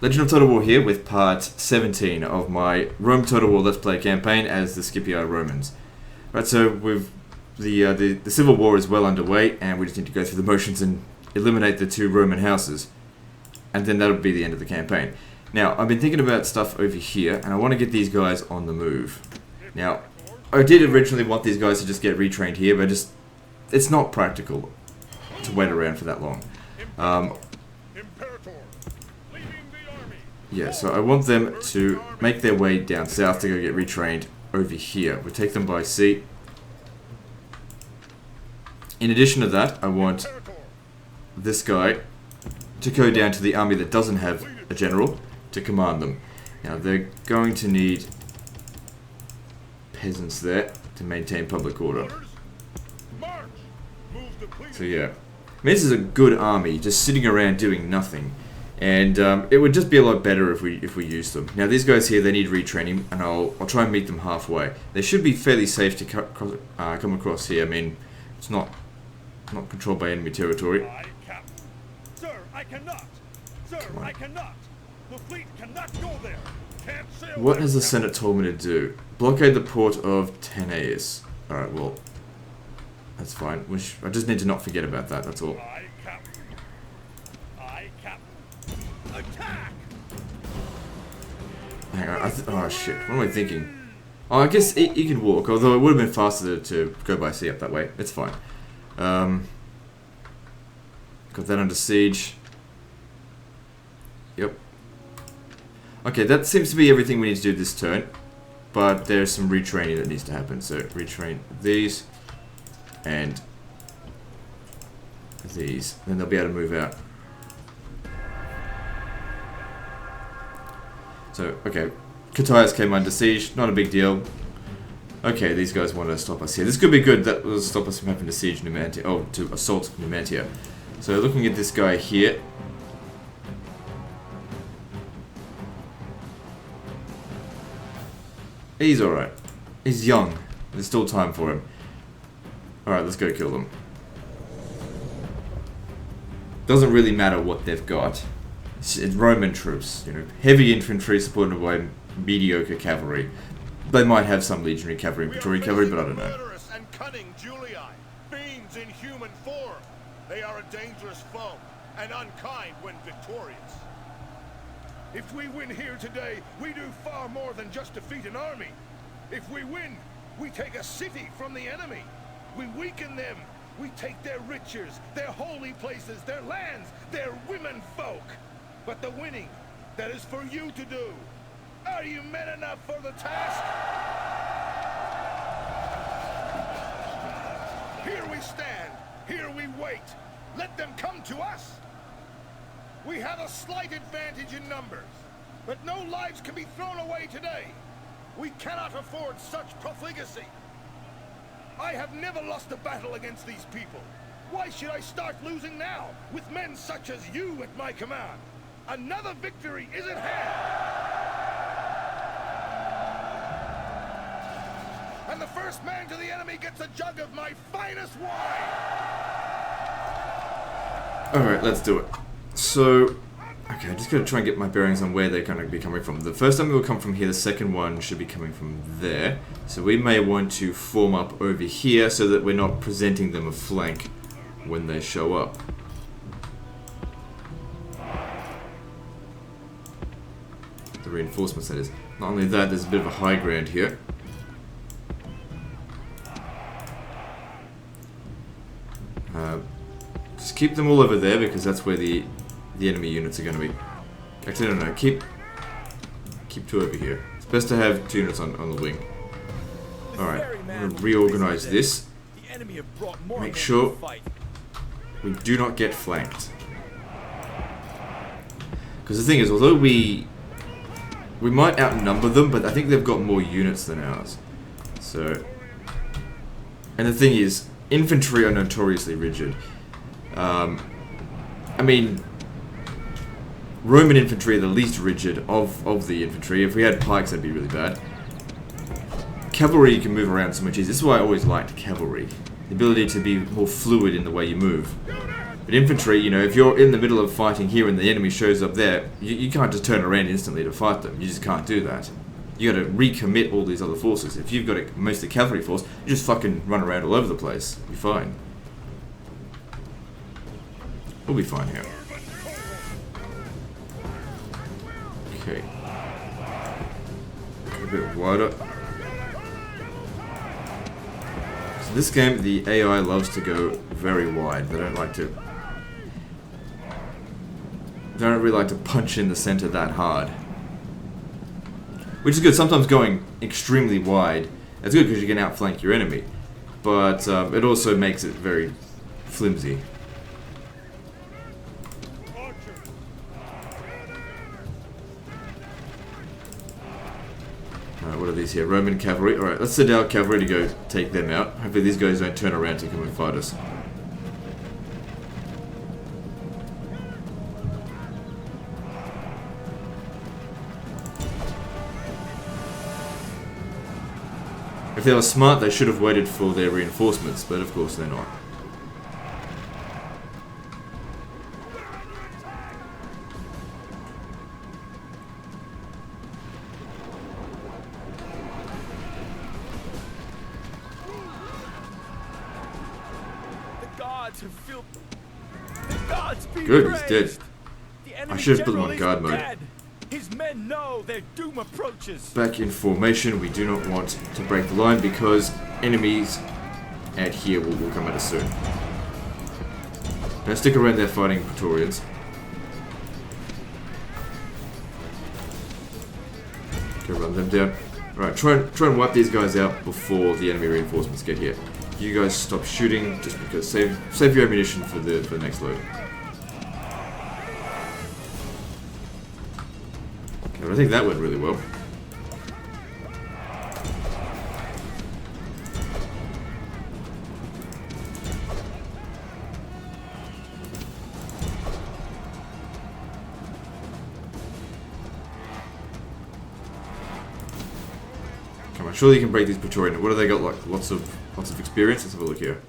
Legend of Total War here with part 17 of my Rome Total War Let's Play campaign as the Scipii Romans. Right, so with the civil war is well underway, and we just need to go through the motions and eliminate the two Roman houses, and then that'll be the end of the campaign. Now, I've been thinking about stuff over here, and I want to get these guys on the move. Now, I did originally want these guys to just get retrained here, but it's not practical to wait around for that long. Yeah, so I want them to make their way down south to go get retrained over here. We'll take them by sea. In addition to that, I want this guy to go down to the army that doesn't have a general to command them. Now, they're going to need peasants there to maintain public order. So yeah, I mean, this is a good army just sitting around doing nothing. And it would just be a lot better if we used them. Now these guys here, they need retraining, and I'll try and meet them halfway. They should be fairly safe to come across here. I mean, it's not controlled by enemy territory. Sir, I cannot. Sir, I cannot. The fleet cannot go there. Can't sail. What has the Senate told me to do? Blockade the port of Tanais. All right, well, that's fine. I just need to not forget about that. That's all. Hang on, oh shit, what am I thinking? Oh, I guess he can walk, although it would have been faster to go by sea up that way. It's fine. Got that under siege. Yep. Okay, that seems to be everything we need to do this turn. But there's some retraining that needs to happen. So, retrain these. And these. Then they'll be able to move out. So, okay, Catius came under siege, not a big deal. Okay, these guys want to stop us here. This could be good, that will stop us from having to siege Numantia, oh, to assault Numantia. So, looking at this guy here. He's alright. He's young. There's still time for him. Alright, let's go kill them. Doesn't really matter what they've got. It's Roman troops, you know, heavy infantry supported by mediocre cavalry. They might have some legionary cavalry and Praetorian cavalry, but I don't know. Murderous and cunning Julii, fiends in human form. They are a dangerous foe and unkind when victorious. If we win here today, we do far more than just defeat an army. If we win, we take a city from the enemy. We weaken them. We take their riches, their holy places, their lands, their women folk. But the winning, that is for you to do. Are you men enough for the task? Here we stand. Here we wait. Let them come to us. We have a slight advantage in numbers, but no lives can be thrown away today. We cannot afford such profligacy. I have never lost a battle against these people. Why should I start losing now, with men such as you at my command? Another victory is at hand! And the first man to the enemy gets a jug of my finest wine! Alright, let's do it. So, okay, I'm just going to try and get my bearings on where they're going to be coming from. The first time will come from here, the second one should be coming from there. So we may want to form up over here so that we're not presenting them a flank when they show up. The reinforcements, that is. Not only that, there's a bit of a high ground here. Just keep them all over there because that's where the enemy units are going to be. Actually, no, keep two over here. It's best to have two units on the wing. Alright, I'm going to reorganize this. Make sure we do not get flanked. Because the thing is, although we might outnumber them, but I think they've got more units than ours. So, and the thing is, infantry are notoriously rigid. I mean, Roman infantry are the least rigid of the infantry. If we had pikes, that'd be really bad. Cavalry, you can move around so much easier. This is why I always liked cavalry. The ability to be more fluid in the way you move. But infantry, you know, if you're in the middle of fighting here and the enemy shows up there, you can't just turn around instantly to fight them. You just can't do that. You got to recommit all these other forces. If you've got a mostly cavalry force, you just fucking run around all over the place. You'll be fine. We'll be fine here. Okay. A bit wider. So this game, the AI loves to go very wide. They don't really like to punch in the center that hard. Which is good. Sometimes going extremely wide, that's good because you can outflank your enemy. But it also makes it very flimsy. What are these here? Roman cavalry. Alright, let's send our cavalry to go take them out. Hopefully these guys don't turn around to come and fight us. If they were smart, they should have waited for their reinforcements, but of course they're not. Good, he's dead. I should have put him on guard mode. His men know their doom approaches. Back in formation, we do not want to break the line because enemies out here will come at us soon. Now stick around there fighting Praetorians. Go run them down. Alright, try and wipe these guys out before the enemy reinforcements get here. You guys stop shooting just because save your ammunition for the next load. I think that went really well. Come on, surely you can break these Praetorian. What have they got? Like lots of experience. Let's have a look here.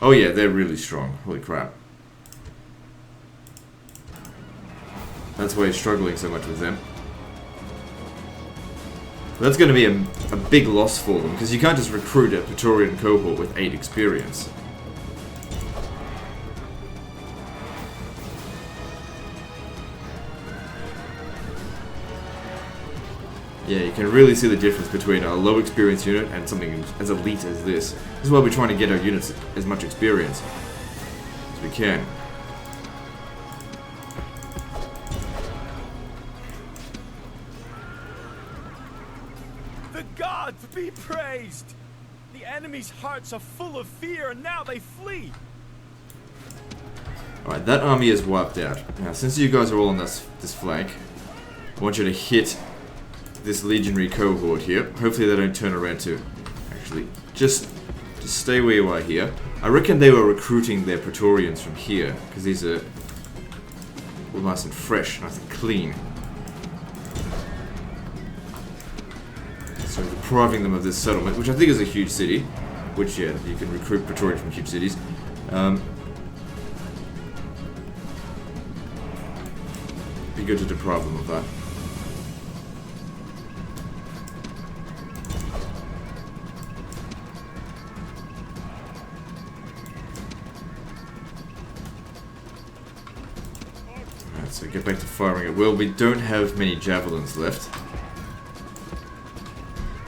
Oh yeah, they're really strong. Holy crap! That's why he's struggling so much with them. That's going to be a big loss for them, because you can't just recruit a Praetorian cohort with 8 experience. Yeah, you can really see the difference between a low experience unit and something as elite as this. This is why we're trying to get our units as much experience as we can. Be praised! The enemy's hearts are full of fear and now they flee! Alright, that army is wiped out. Now, since you guys are all on this flank, I want you to hit this legionary cohort here. Hopefully they don't turn around to... Actually, just stay where you are here. I reckon they were recruiting their Praetorians from here, because these are all nice and fresh, nice and clean. So depriving them of this settlement, which I think is a huge city, which, yeah, you can recruit Praetorians from huge cities. Be good to deprive them of that. Alright, so get back to firing at will. We don't have many javelins left.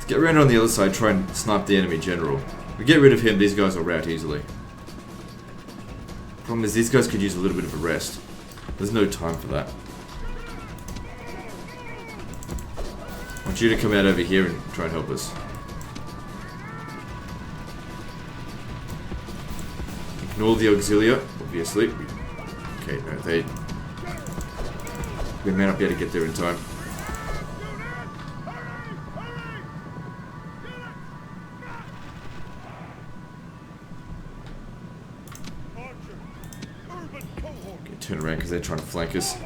Get around on the other side, try and snipe the enemy general. If we get rid of him, these guys will rout easily. Problem is, these guys could use a little bit of a rest. There's no time for that. I want you to come out over here and try and help us. Ignore the auxilia, obviously. Okay, no, we may not be able to get there in time. Turn around because they're trying to flank us.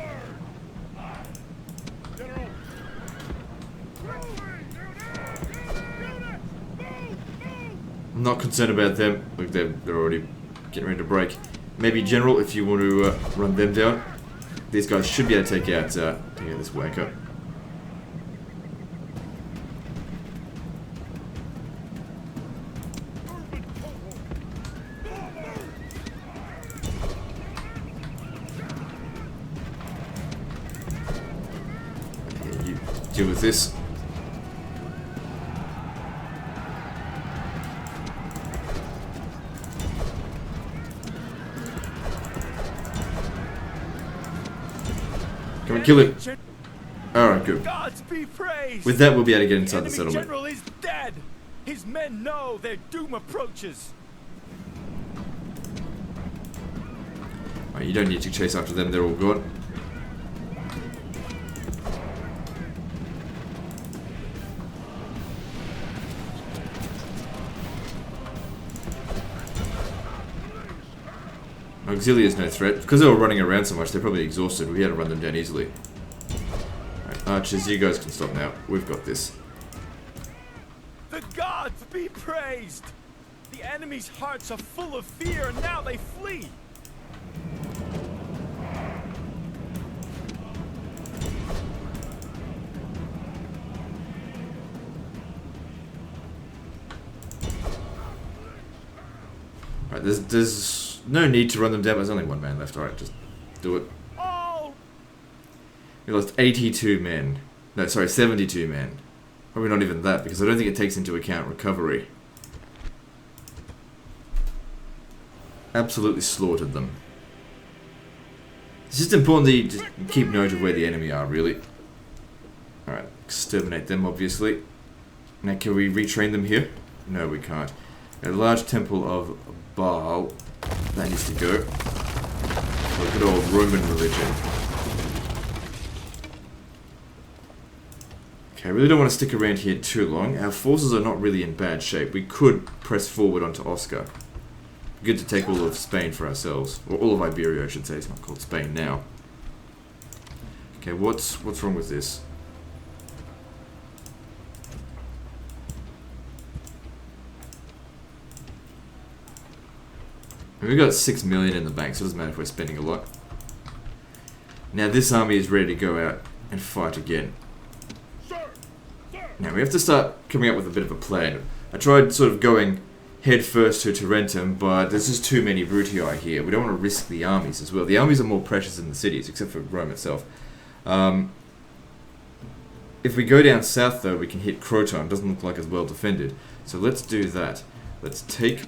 I'm not concerned about them. Look, they're already getting ready to break. Maybe General, if you want to run them down. These guys should be able to take out this wanker. Yeah, you deal with this. Can we kill it? Alright, good. Gods be praised. With that, we'll be able to get inside the Enemy settlement. general is dead. His men know their doom approaches. Right, you don't need to chase after them, they're all gone. Auxilia is no threat. Because they were running around so much, they're probably exhausted. We had to run them down easily. Right, archers, you guys can stop now. We've got this. The gods be praised. The enemy's hearts are full of fear, and now they flee. Right, there's no need to run them down. There's only one man left. Alright, just do it. Oh, We lost 82 men. No, sorry, 72 men. Probably not even that, because I don't think it takes into account recovery. Absolutely slaughtered them. It's just important that you just keep note of where the enemy are, really. Alright, exterminate them, obviously. Now, can we retrain them here? No, we can't. A large temple of Baal. That needs to go. A good old Roman religion. Okay, I really don't want to stick around here too long. Our forces are not really in bad shape. We could press forward onto Oscar. Good to take all of Spain for ourselves. Or all of Iberia, I should say. It's not called Spain now. Okay, what's wrong with this? We've got 6 million in the bank, so it doesn't matter if we're spending a lot. Now this army is ready to go out and fight again. Now we have to start coming up with a bit of a plan. I tried sort of going head first to Tarentum, but there's just too many Brutii here. We don't want to risk the armies as well. The armies are more precious than the cities, except for Rome itself. If we go down south though, we can hit Croton. Doesn't look like it's well defended. So let's do that. Let's take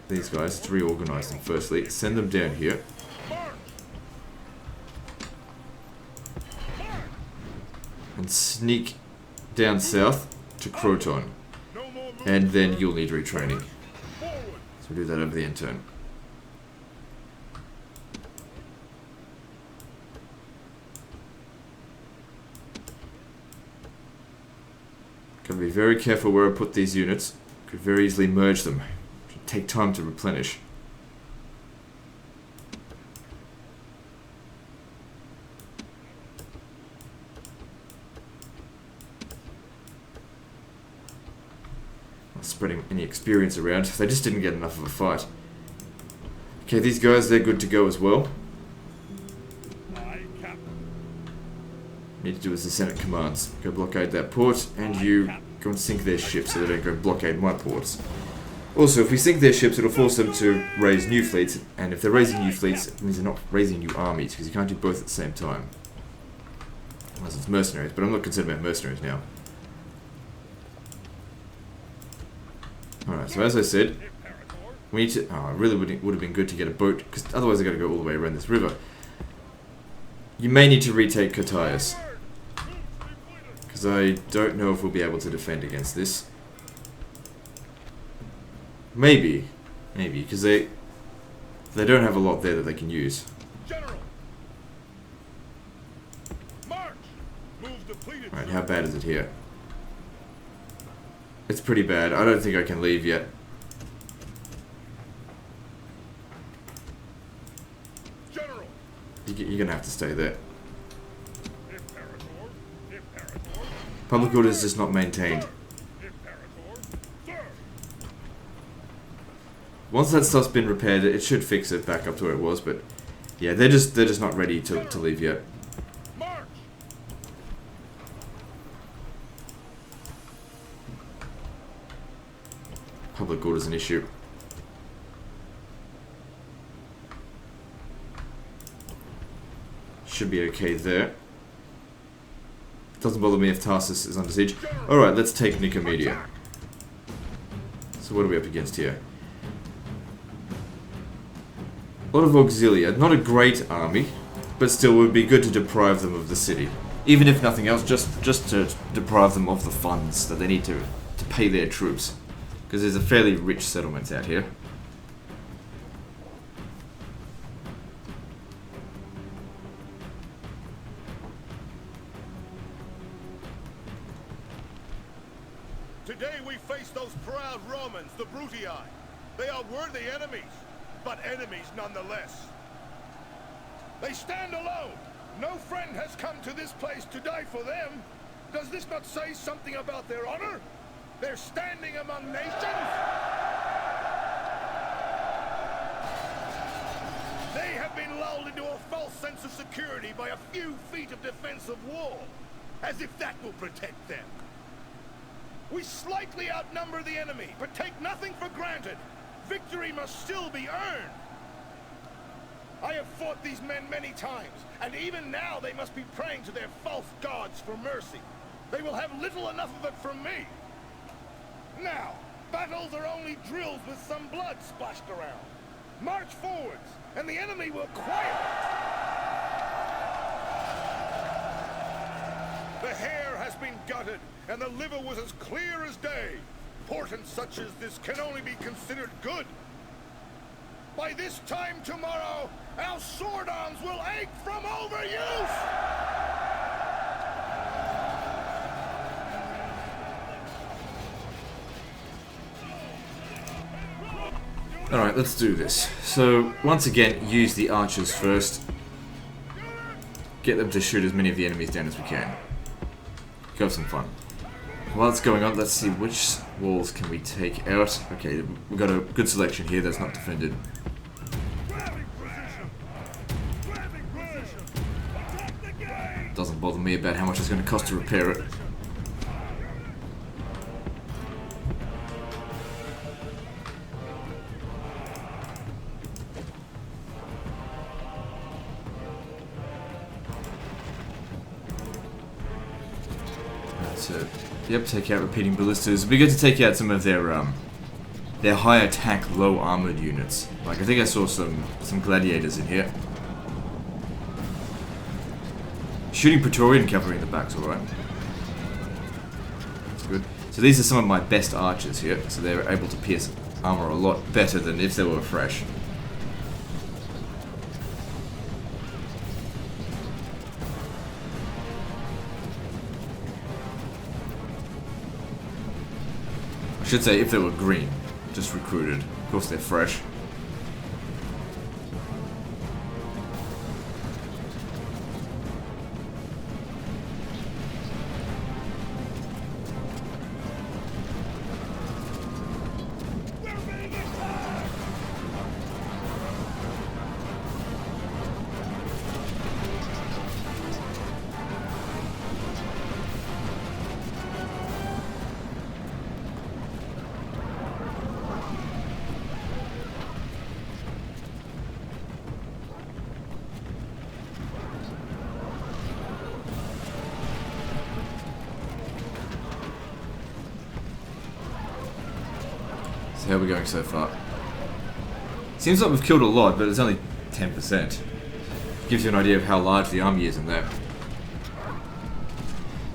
these guys, to reorganize them firstly, send them down here. And sneak down south to Croton. And then you'll need retraining. So we'll do that over the intern. Gotta be very careful where I put these units. Could very easily merge them. Take time to replenish. Not spreading any experience around. They just didn't get enough of a fight. Okay, these guys, they're good to go as well. Need to do as the Senate commands. Go blockade that port, and you go and sink their ships so they don't go blockade my ports. Also, if we sink their ships, it'll force them to raise new fleets, and if they're raising new fleets, it means they're not raising new armies, because you can't do both at the same time. Unless it's mercenaries, but I'm not concerned about mercenaries now. Alright, so as I said, we need to... Oh, it really would have been good to get a boat, because otherwise I've got to go all the way around this river. You may need to retake Cotias, because I don't know if we'll be able to defend against this. Maybe, because they don't have a lot there that they can use. Right, how bad is it here? It's pretty bad. I don't think I can leave yet. You're gonna have to stay there. Public order is just not maintained. once that stuff's been repaired, it should fix it back up to where it was. But yeah, they're just not ready to leave yet. March! Public order's an issue. Should be okay there. Doesn't bother me if Tarsus is under siege. Alright, let's take Nicomedia. So what are we up against here? A lot of auxilia. Not a great army, but still would be good to deprive them of the city. Even if nothing else, just to deprive them of the funds that they need to pay their troops. Because there's a fairly rich settlement out here. Today we face those proud Romans, the Brutii. They are worthy enemies, but enemies nonetheless. They stand alone. No friend has come to this place to die for them. Does this not say something about their honor? They're standing among nations? They have been lulled into a false sense of security by a few feet of defensive wall, as if that will protect them. We slightly outnumber the enemy, but take nothing for granted. Victory must still be earned. I have fought these men many times, and even now they must be praying to their false gods for mercy. They will have little enough of it from me. Now, battles are only drills with some blood splashed around. March forwards, and the enemy will quiet it. The hair has been gutted, and the liver was as clear as day. Portent such as this can only be considered good. By this time tomorrow, our sword arms will ache from overuse! Alright, let's do this. So, once again, use the archers first. Get them to shoot as many of the enemies down as we can. Go have some fun. While it's going on, let's see which walls can we take out. Okay, we've got a good selection here that's not defended. Doesn't bother me about how much it's going to cost to repair it. So, yep, take out repeating ballistas. It'd be good to take out some of their high attack, low armored units. Like I think I saw some gladiators in here. Shooting Praetorian cavalry in the back's alright. That's good. So these are some of my best archers here. So they're able to pierce armor a lot better than if they were fresh. I should say if they were green, just recruited. Of course they're fresh. So how are we going so far? Seems like we've killed a lot, but it's only 10%. Gives you an idea of how large the army is in there.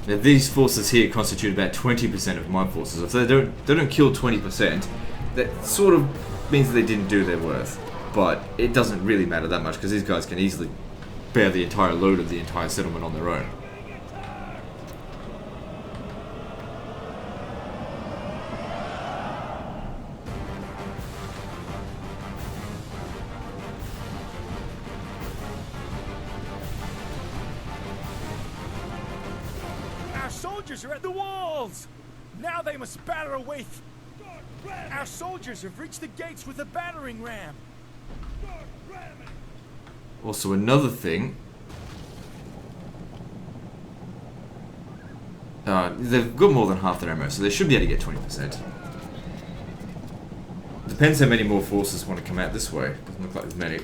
Now these forces here constitute about 20% of my forces. If they don't kill 20%, that sort of means that they didn't do their worth. But it doesn't really matter that much because these guys can easily bear the entire load of the entire settlement on their own. Our soldiers are at the walls! Now they must batter away. Our soldiers have reached the gates with a battering ram. Also, another thing. They've got more than half their ammo, so they should be able to get 20%. Depends how many more forces want to come out this way. Doesn't look like there's many.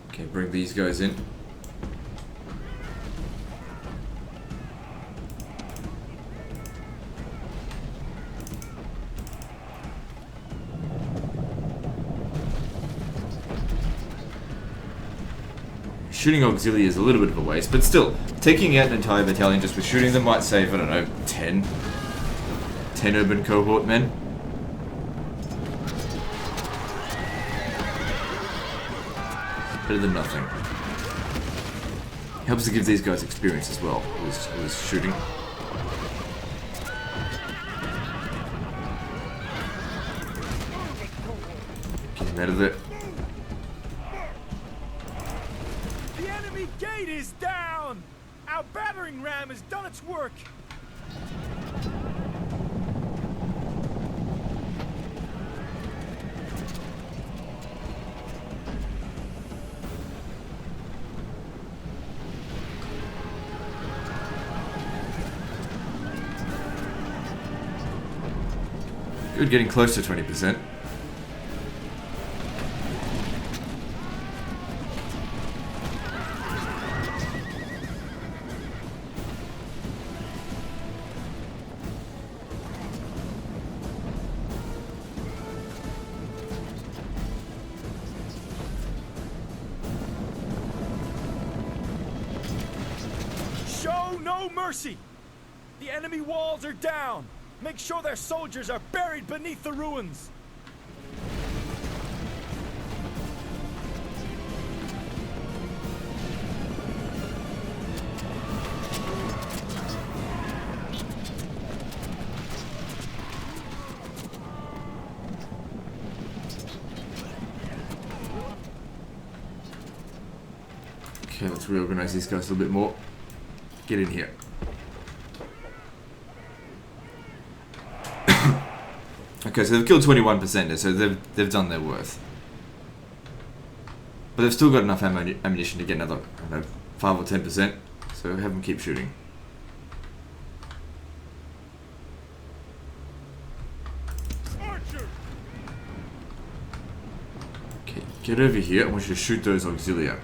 Okay, bring these guys in. Shooting auxiliary is a little bit of a waste, but still, taking out an entire battalion just with shooting them might save, I don't know, 10 urban cohort men. Better than nothing. Helps to give these guys experience as well, with shooting. Get him out of there. The enemy gate is down! Our battering ram has done its work! Good, getting close to 20%. Show no mercy! The enemy walls are down! Make sure their soldiers are buried beneath the ruins! Okay, let's reorganize these guys a little bit more. Get in here. Okay, so they've killed 21%, so they've done their worth. But they've still got enough ammunition to get another, I don't know, 5 or 10%, so have them keep shooting. Okay, get over here. I want you to shoot those auxilia.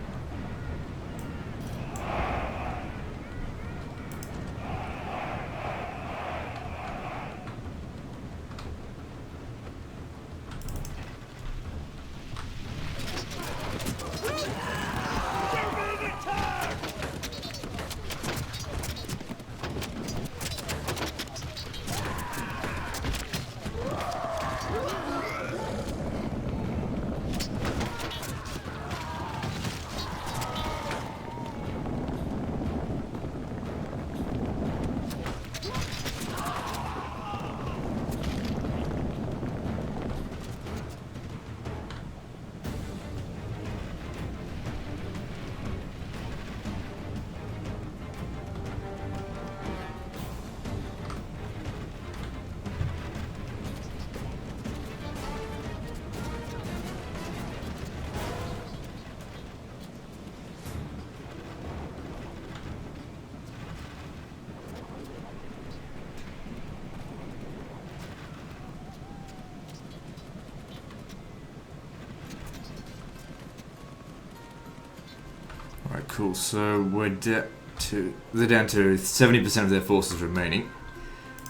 Alright, cool. So they're down to 70% of their forces remaining.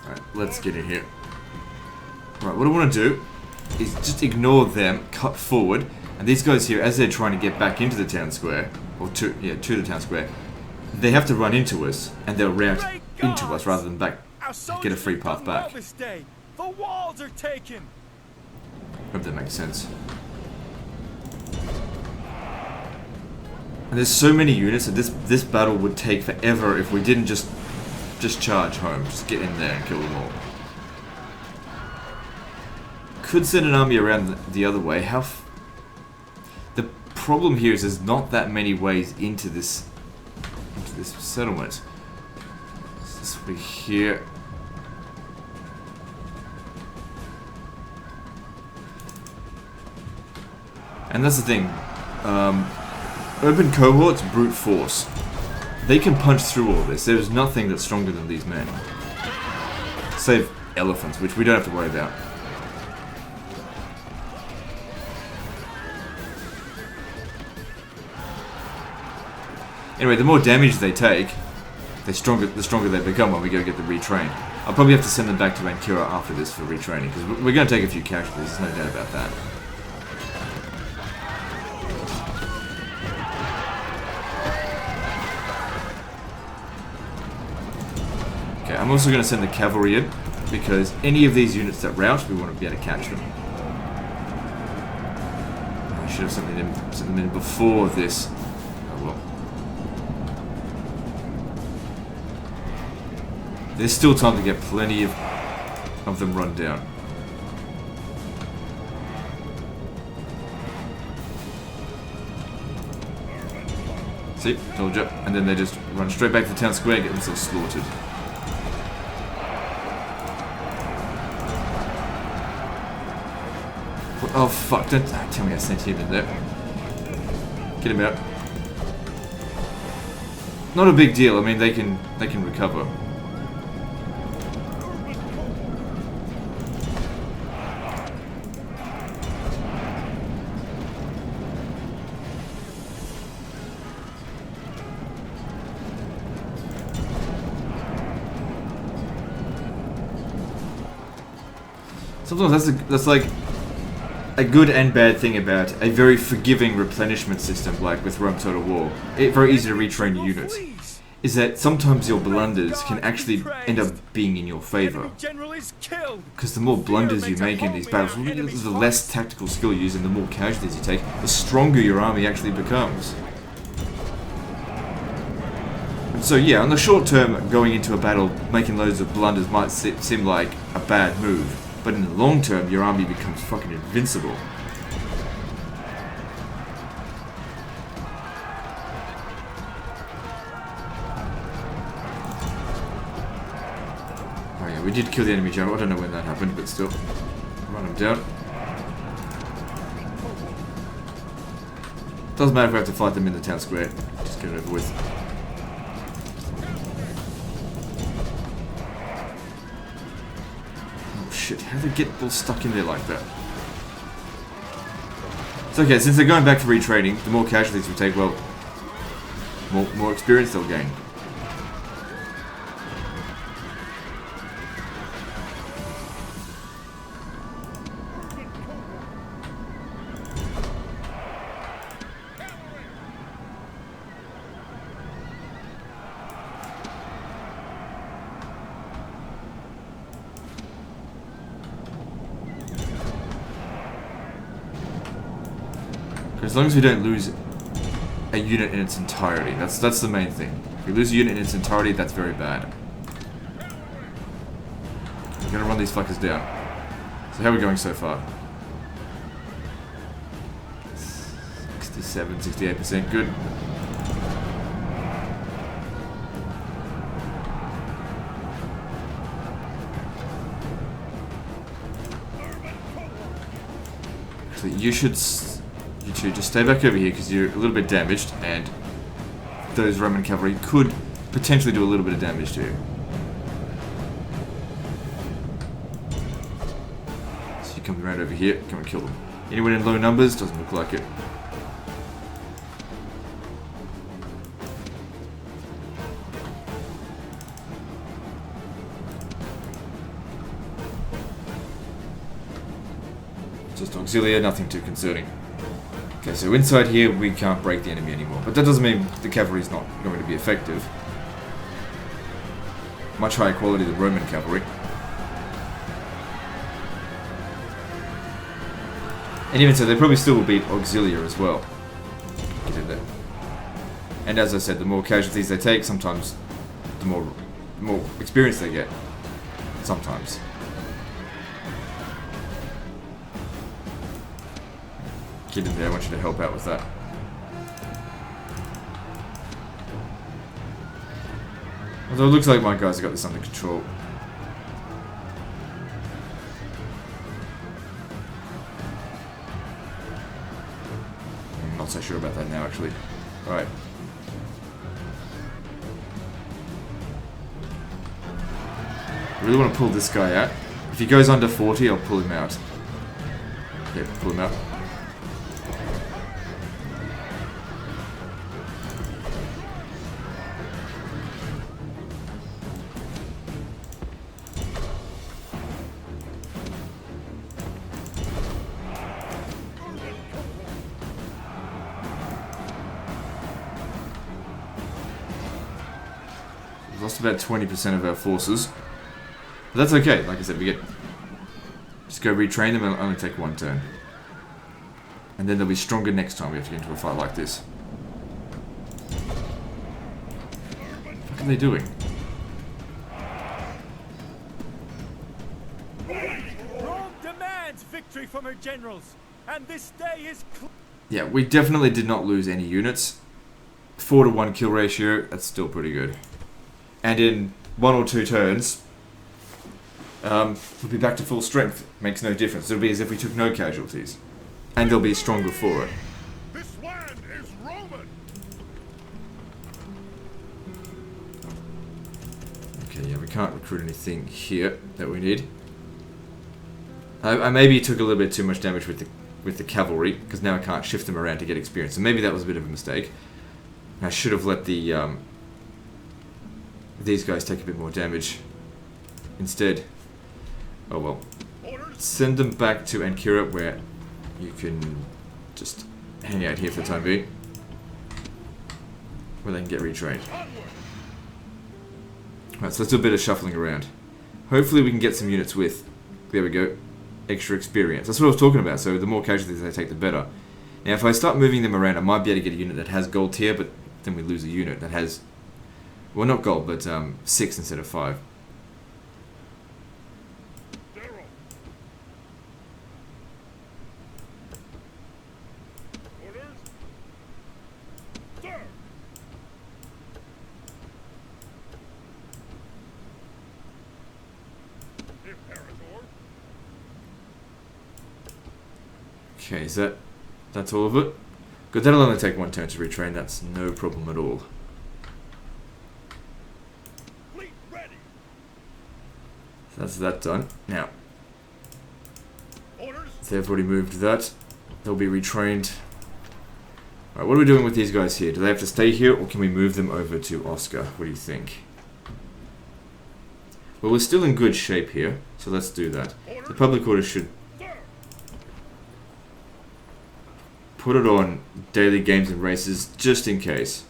Alright, let's get in here. Right, what I want to do is just ignore them, cut forward, and these guys here, as they're trying to get back into the town square, or to the town square, they have to run into us, and they'll route into us rather than back, get a free path back. The walls are taken. Hope that makes sense. And there's so many units that this battle would take forever if we didn't just charge home, just get in there and kill them all. Could send an army around the other way. The problem here is there's not that many ways into this settlement. Is this way here? And that's the thing. Urban cohorts, brute force. They can punch through all this. There's nothing that's stronger than these men. Save elephants, which we don't have to worry about. Anyway, the more damage they take, the stronger they become when we go get them retrained. I'll probably have to send them back to Ankura after this for retraining, because we're going to take a few casualties, there's no doubt about that. Okay, I'm also going to send the cavalry in, because any of these units that rout, we want to be able to catch them. I should have sent them in before this. Oh well. There's still time to get plenty of them run down. See? Told you. And then they just run straight back to the town square and get themselves slaughtered. Oh fuck, don't tell me I sent him in there. Get him out. Not a big deal, I mean they can recover. Sometimes that's like a good and bad thing about a very forgiving replenishment system like with Rome Total War. It's very easy to retrain your units. Is that sometimes your blunders can actually end up being in your favor. Because the more blunders you make in these battles, the less tactical skill you use and the more casualties you take, the stronger your army actually becomes. And so yeah, on the short term, going into a battle, making loads of blunders might seem like a bad move. But in the long term, your army becomes fucking invincible. Oh yeah, we did kill the enemy general. I don't know when that happened, but still. Run him down. Doesn't matter if we have to fight them in the town square. Just get it over with. Shit, how do they get all stuck in there like that? It's okay, since they're going back for retraining, the more casualties we take, well, more experience they'll gain. As long as we don't lose a unit in its entirety, that's the main thing. If we lose a unit in its entirety, that's very bad. We're gonna run these fuckers down. So how are we going so far? 67, 68%, good. So you two just stay back over here because you're a little bit damaged and those Roman cavalry could potentially do a little bit of damage to you. So you come around over here, come and kill them. Anyone in low numbers? Doesn't look like it. Just auxilia, nothing too concerning. Okay, so inside here we can't break the enemy anymore, but that doesn't mean the cavalry is not going to be effective. Much higher quality than Roman cavalry. And even so, they probably still will beat auxilia as well. Get in there. And as I said, the more casualties they take, sometimes the more experience they get. Sometimes. Get in there, I want you to help out with that. Although it looks like my guys have got this under control. actually. Alright. I really want to pull this guy out. If he goes under 40, I'll pull him out. Yeah, pull him out. We've lost about 20% of our forces. But that's okay, like I said, we get... Just go retrain them and only take one turn. And then they'll be stronger next time we have to get into a fight like this. What are they doing? Rome demands victory from her generals, and this day is Yeah, we definitely did not lose any units. 4 to 1 kill ratio, that's still pretty good. And in 1 or 2 turns, we'll be back to full strength. Makes no difference. It'll be as if we took no casualties. And they'll be stronger for it. This land is Roman. Okay, yeah, we can't recruit anything here that we need. I maybe took a little bit too much damage with the cavalry, because now I can't shift them around to get experience. So maybe that was a bit of a mistake. I should have let the these guys take a bit more damage instead. Oh well. Send them back to Ankira, where you can just hang out here for the time being, where they can get retrained. Right, so let's do a bit of shuffling around. Hopefully we can get some units with, there we go, extra experience. That's what I was talking about, so the more casualties they take, the better. Now if I start moving them around, I might be able to get a unit that has gold tier, but then we lose a unit that has, well not gold, but 6 instead of 5. Okay, is that's all of it? Good, that'll only take 1 turn to retrain, that's no problem at all. Fleet ready. So that's that done. Now, Orders. they've already moved that. They'll be retrained. Alright, what are we doing with these guys here? Do they have to stay here, or can we move them over to Oscar? What do you think? Well, we're still in good shape here, so let's do that. The public order should put it on daily games and races, just in case.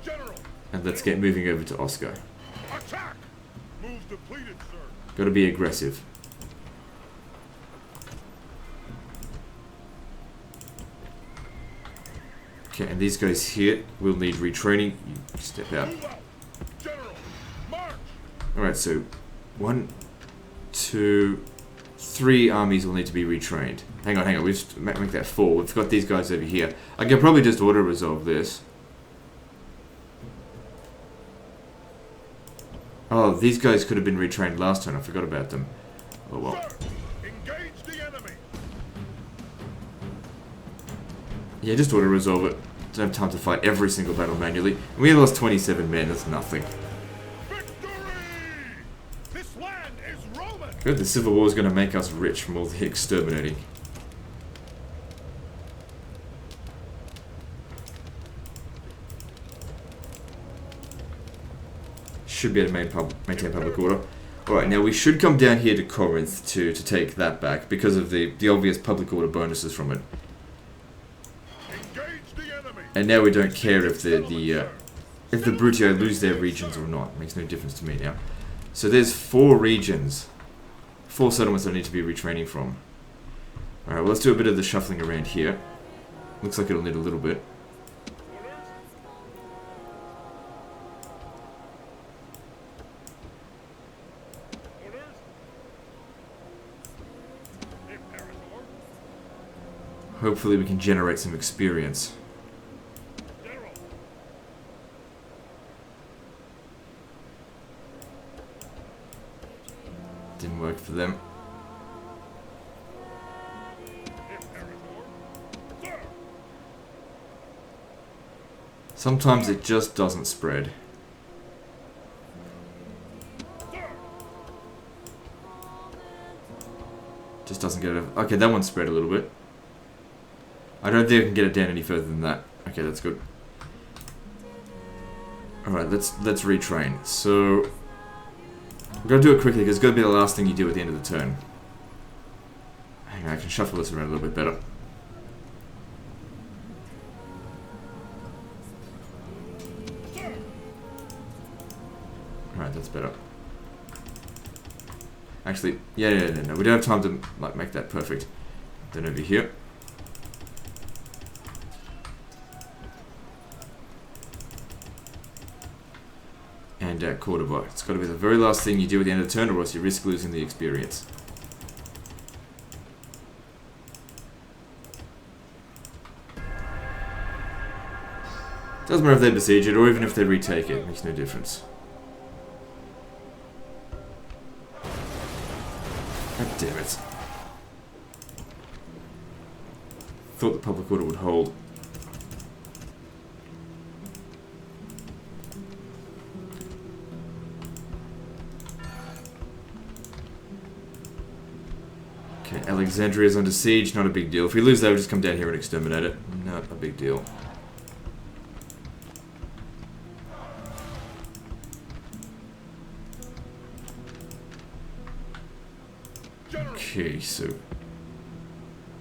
General. And let's get moving over to Oscar. Attack. Move depleted, sir. Gotta be aggressive. Okay, and these guys here will need retraining. You step out. Move out. General. March. Alright, so 1, 2, 3 armies will need to be retrained. Hang on, we just make that 4. We've got these guys over here. I can probably just auto-resolve this. Oh, these guys could have been retrained last turn. I forgot about them. Oh well. Sir, engage the enemy. Yeah, just auto-resolve it. Don't have time to fight every single battle manually. And we lost 27 men, that's nothing. Victory! This land is Roman. Good, the Civil War is going to make us rich from all the exterminating. Should be able to maintain public order. Alright, now we should come down here to Corinth to take that back because of the obvious public order bonuses from it. Engage the enemy. And now we don't care if the Brutii lose their regions or not. It makes no difference to me now. So there's 4 regions. 4 settlements that I need to be retraining from. Alright, well let's do a bit of the shuffling around here. Looks like it'll need a little bit. Hopefully we can generate some experience. General. Didn't work for them. Imperator. Sir. Sometimes it just doesn't spread. Just doesn't get it. Okay, that one spread a little bit. I don't think I can get it down any further than that. Okay, that's good. Alright, let's retrain. So we're gonna do it quickly because it's gonna be the last thing you do at the end of the turn. Hang on, I can shuffle this around a little bit better. Alright, that's better. Actually, no, we don't have time to like make that perfect. Then over here. And Cordoba. It's got to be the very last thing you do at the end of the turn, or else you risk losing the experience. Doesn't matter if they besiege it, or even if they retake it. Makes no difference. God damn it. Thought the public order would hold. Okay, Alexandria's under siege, not a big deal. If we lose that, we'll just come down here and exterminate it. Not a big deal. Okay, so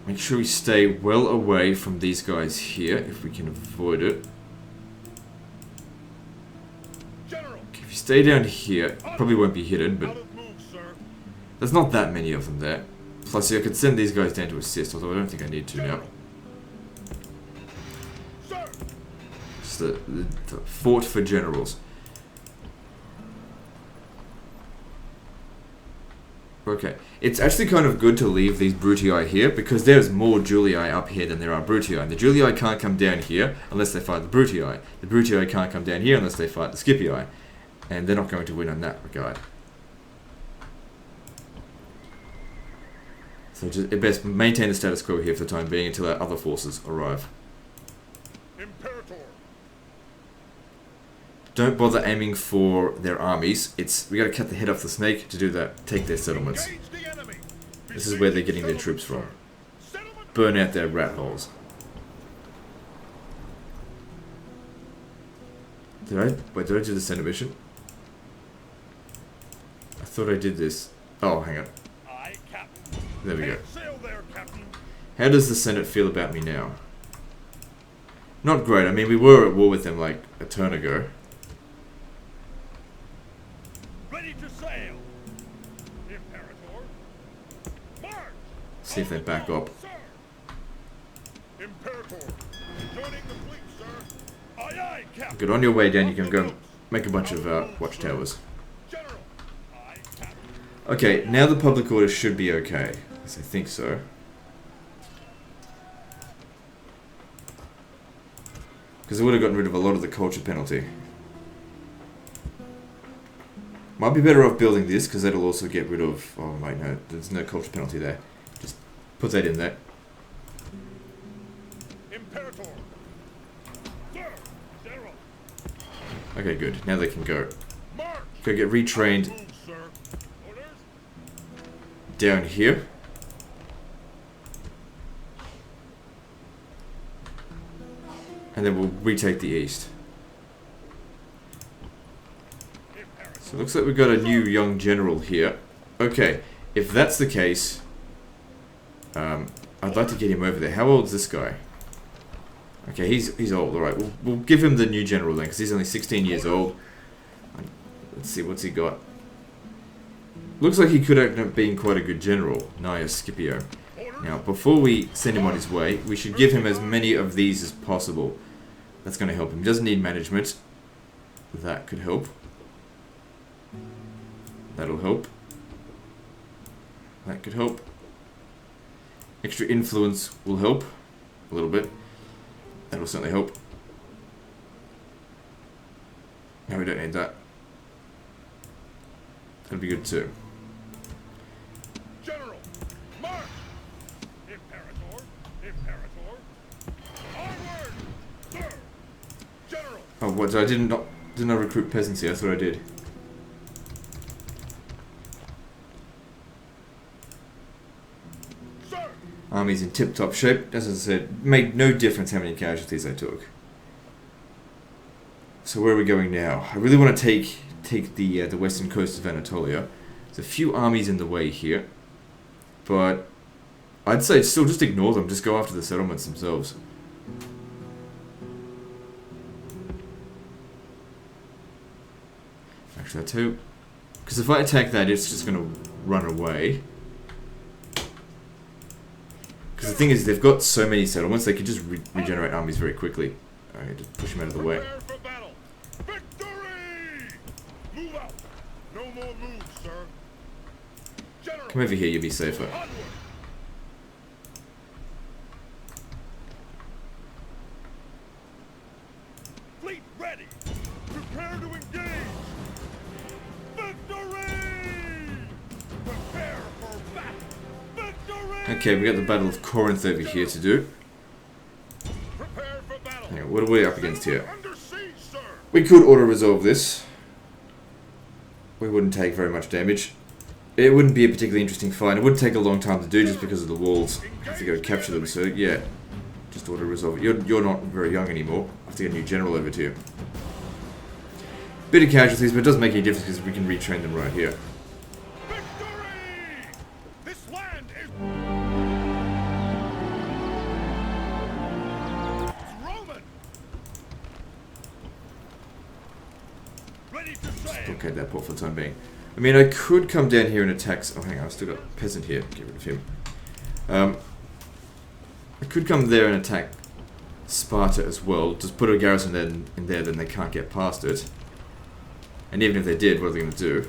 make sure we stay well away from these guys here, if we can avoid it. Okay, if you stay down here, probably won't be hidden, but there's not that many of them there. Plus, I could send these guys down to assist, although I don't think I need to now. Just the fort for generals. Okay, it's actually kind of good to leave these Brutii here, because there's more Julii up here than there are Brutii. The Julii can't come down here unless they fight the Brutii. The Brutii can't come down here unless they fight the Scipii. And they're not going to win on that regard. So just at best maintain the status quo here for the time being until our other forces arrive. Imperator. Don't bother aiming for their armies. We gotta cut the head off the snake to do that. Take their settlements. This is where they're getting their troops from. Burn out their rat holes. Did I do the Senate mission? I thought I did this. Oh, hang on. There we go. How does the Senate feel about me now? Not great. I mean, we were at war with them like a turn ago. Ready to sail. Imperator. March. See if they back up. Imperator. Joining the fleet, sir. Aye, aye, Captain. Good. On your way down, you can go make a bunch of watchtowers. General. Aye, Captain. Okay, now the public order should be okay. Yes, I think so. Because it would have gotten rid of a lot of the culture penalty. Might be better off building this, because that'll also get rid of... Oh, wait, no. There's no culture penalty there. Just put that in there. Imperator. Sir. General. Okay, good. Now they can go. March. Go get retrained Move, sir. Orders. down here. And then we'll retake the east. So it looks like we've got a new young general here. Okay, if that's the case, I'd like to get him over there. How old is this guy? Okay, he's old. All right, we'll give him the new general then, because he's only 16 years old. Let's see, what's he got? Looks like he could end up being quite a good general, Gnaeus Scipio. Now, before we send him on his way, we should give him as many of these as possible. That's going to help him. He doesn't need management. That could help. That'll help. That could help. Extra influence will help. A little bit. That will certainly help. No, we don't need that. That'll be good too. General. March. Imperator. Imperator. Onward. Sir. General. General! Oh, what? I didn't recruit peasants here. I thought I did. Sir! Army's in tip-top shape. As I said, made no difference how many casualties I took. So where are we going now? I really want to take the western coast of Anatolia. There's a few armies in the way here, but I'd say still just ignore them. Just go after the settlements themselves. Actually, that's who. Because if I attack that, it's just going to run away. Because the thing is, they've got so many settlements, they could just regenerate armies very quickly. Alright, just push them out of the way. Prepare for battle. Victory! Move out. No more moves, sir. General! Come over here, you'll be safer. Onward! Fleet ready. Prepare to engage. Victory! Prepare for battle. Victory! Okay, we got the Battle of Corinth over here to do. Prepare for battle. Hang on, what are we up against here? Under siege, sir. We could auto-resolve this. We wouldn't take very much damage. It wouldn't be a particularly interesting fight. It would take a long time to do just because of the walls. I have to go capture them, so yeah. Just auto-resolve it. You're not very young anymore. I have to get a new general over to you. Bit of casualties, but it doesn't make any difference because we can retrain them right here. Victory! This land is Roman. Ready to sail. Okay, that port for the time being. I mean, I could come down here and attack... Oh, hang on, I've still got a peasant here. Get rid of him. I could come there and attack Sparta as well. Just put a garrison in there, then they can't get past it. And even if they did, what are they going to do?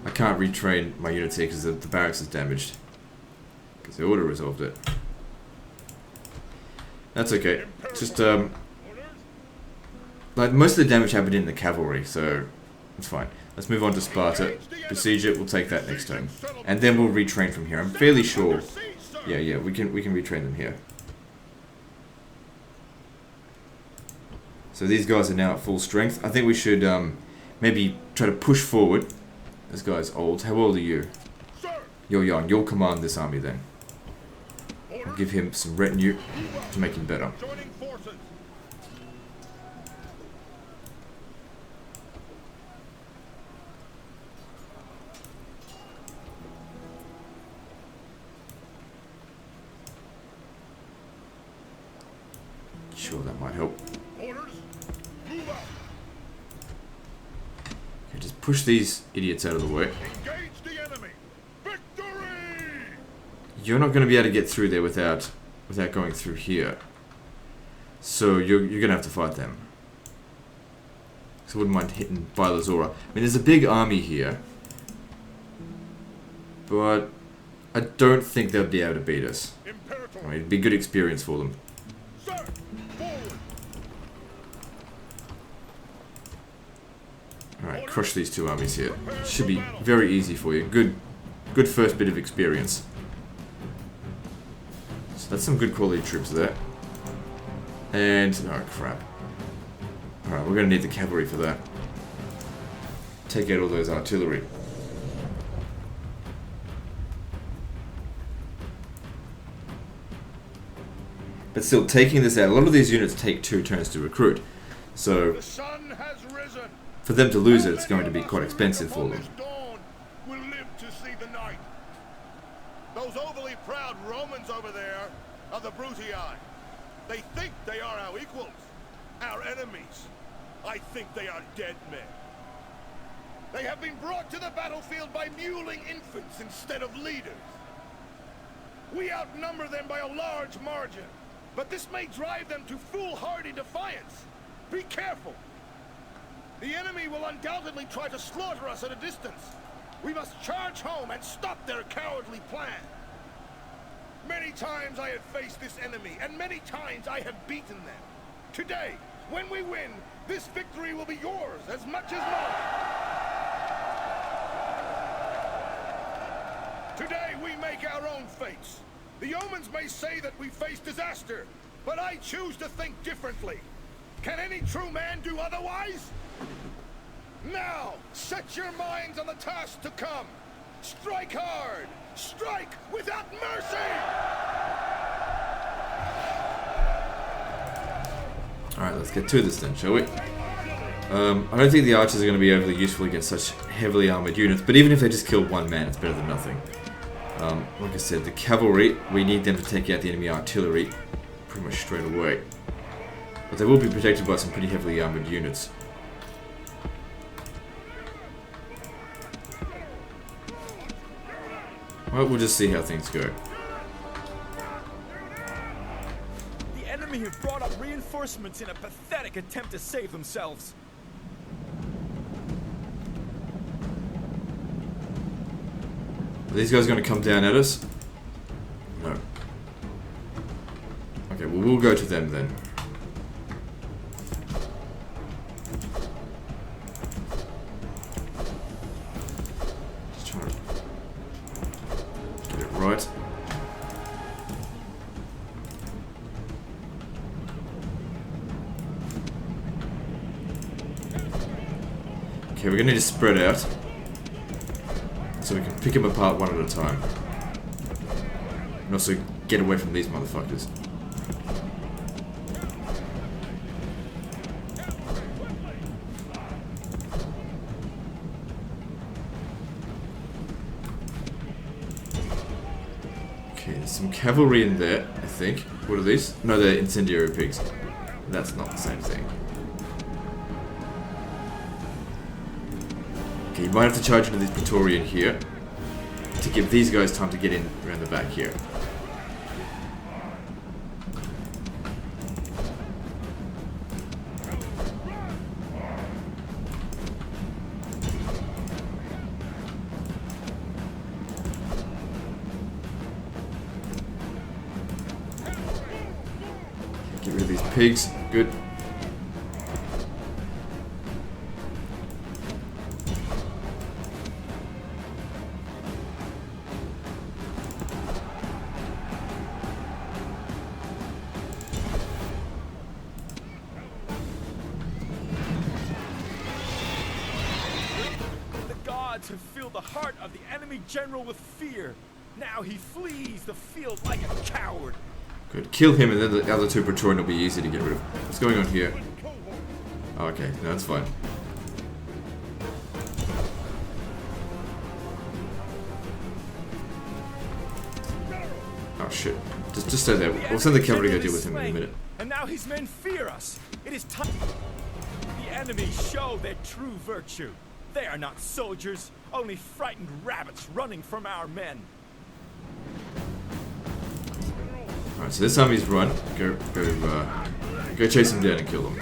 I can't retrain my units here because the barracks is damaged. Because they auto-resolved it. That's okay. Just, like, most of the damage happened in the cavalry, so it's fine. Let's move on to Sparta. Besiege it, we'll take that next turn. And then we'll retrain from here. I'm fairly sure. Yeah, we can retrain them here. So these guys are now at full strength. I think we should maybe try to push forward. This guy's old. How old are you? You're young. You'll command this army then. I'll give him some retinue to make him better. Joining forces. Sure, that might help. Orders. Move out. Okay, just push these idiots out of the way. Engage the enemy. Victory! You're not going to be able to get through there without going through here. So you're going to have to fight them. So I wouldn't mind hitting Bylazora. I mean, there's a big army here. But I don't think they'll be able to beat us. Imperator. I mean, it'd be good experience for them. Sir, forward. Alright, crush these two armies here. Should be very easy for you. Good first bit of experience. So that's some good quality troops there. And, oh crap. Alright, we're going to need the cavalry for that. Take out all those artillery. But still, taking this out, a lot of these units take 2 turns to recruit. So, The sun has risen. for them to lose it, it's going to be quite expensive for them. Dawn will live to see the night. Those overly proud Romans over there are the Brutii. They think they are our equals, our enemies. I think they are dead men. They have been brought to the battlefield by muling infants instead of leaders. We outnumber them by a large margin, but this may drive them to foolhardy defiance. Be careful. The enemy will undoubtedly try to slaughter us at a distance. We must charge home and stop their cowardly plan. Many times I have faced this enemy, and many times I have beaten them. Today, when we win, this victory will be yours as much as mine. Today we make our own fates. The omens may say that we face disaster, but I choose to think differently. Can any true man do otherwise? Now, set your minds on the task to come. Strike hard! Strike without mercy! Alright, let's get to this then, shall we? I don't think the archers are going to be overly useful against such heavily armoured units, but even if they just kill one man, it's better than nothing. Like I said, the cavalry, we need them to take out the enemy artillery pretty much straight away. But they will be protected by some pretty heavily armoured units. Well, we'll just see how things go. The enemy have brought up reinforcements in a pathetic attempt to save themselves. Are these guys going to come down at us? No. Okay, well, we'll go to them then. Just trying to get it right. Okay, we're going to need to spread out, so we can pick them apart one at a time. And also get away from these motherfuckers. Okay, there's some cavalry in there, I think. What are these? No, they're incendiary pigs. That's not the same thing. Okay, you might have to charge into this Praetorian here to give these guys time to get in around the back here. Get rid of these pigs. Good. To fill the heart of the enemy general with fear. Now he flees the field like a coward. Good. Kill him and then the other two Praetorian will be easy to get rid of. What's going on here? Oh, okay, no, that's fine. Oh shit. Just stay there. We'll send the cavalry to go deal with him in a minute. And now his men fear us. It is time. The enemy show their true virtue. They are not soldiers, only frightened rabbits running from our men. Alright, so this army's run. Go chase them down and kill them.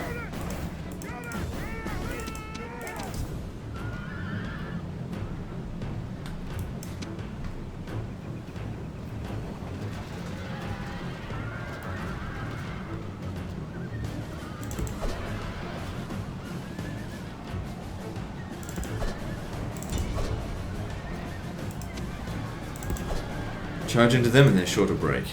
Charge into them and they're sure to break.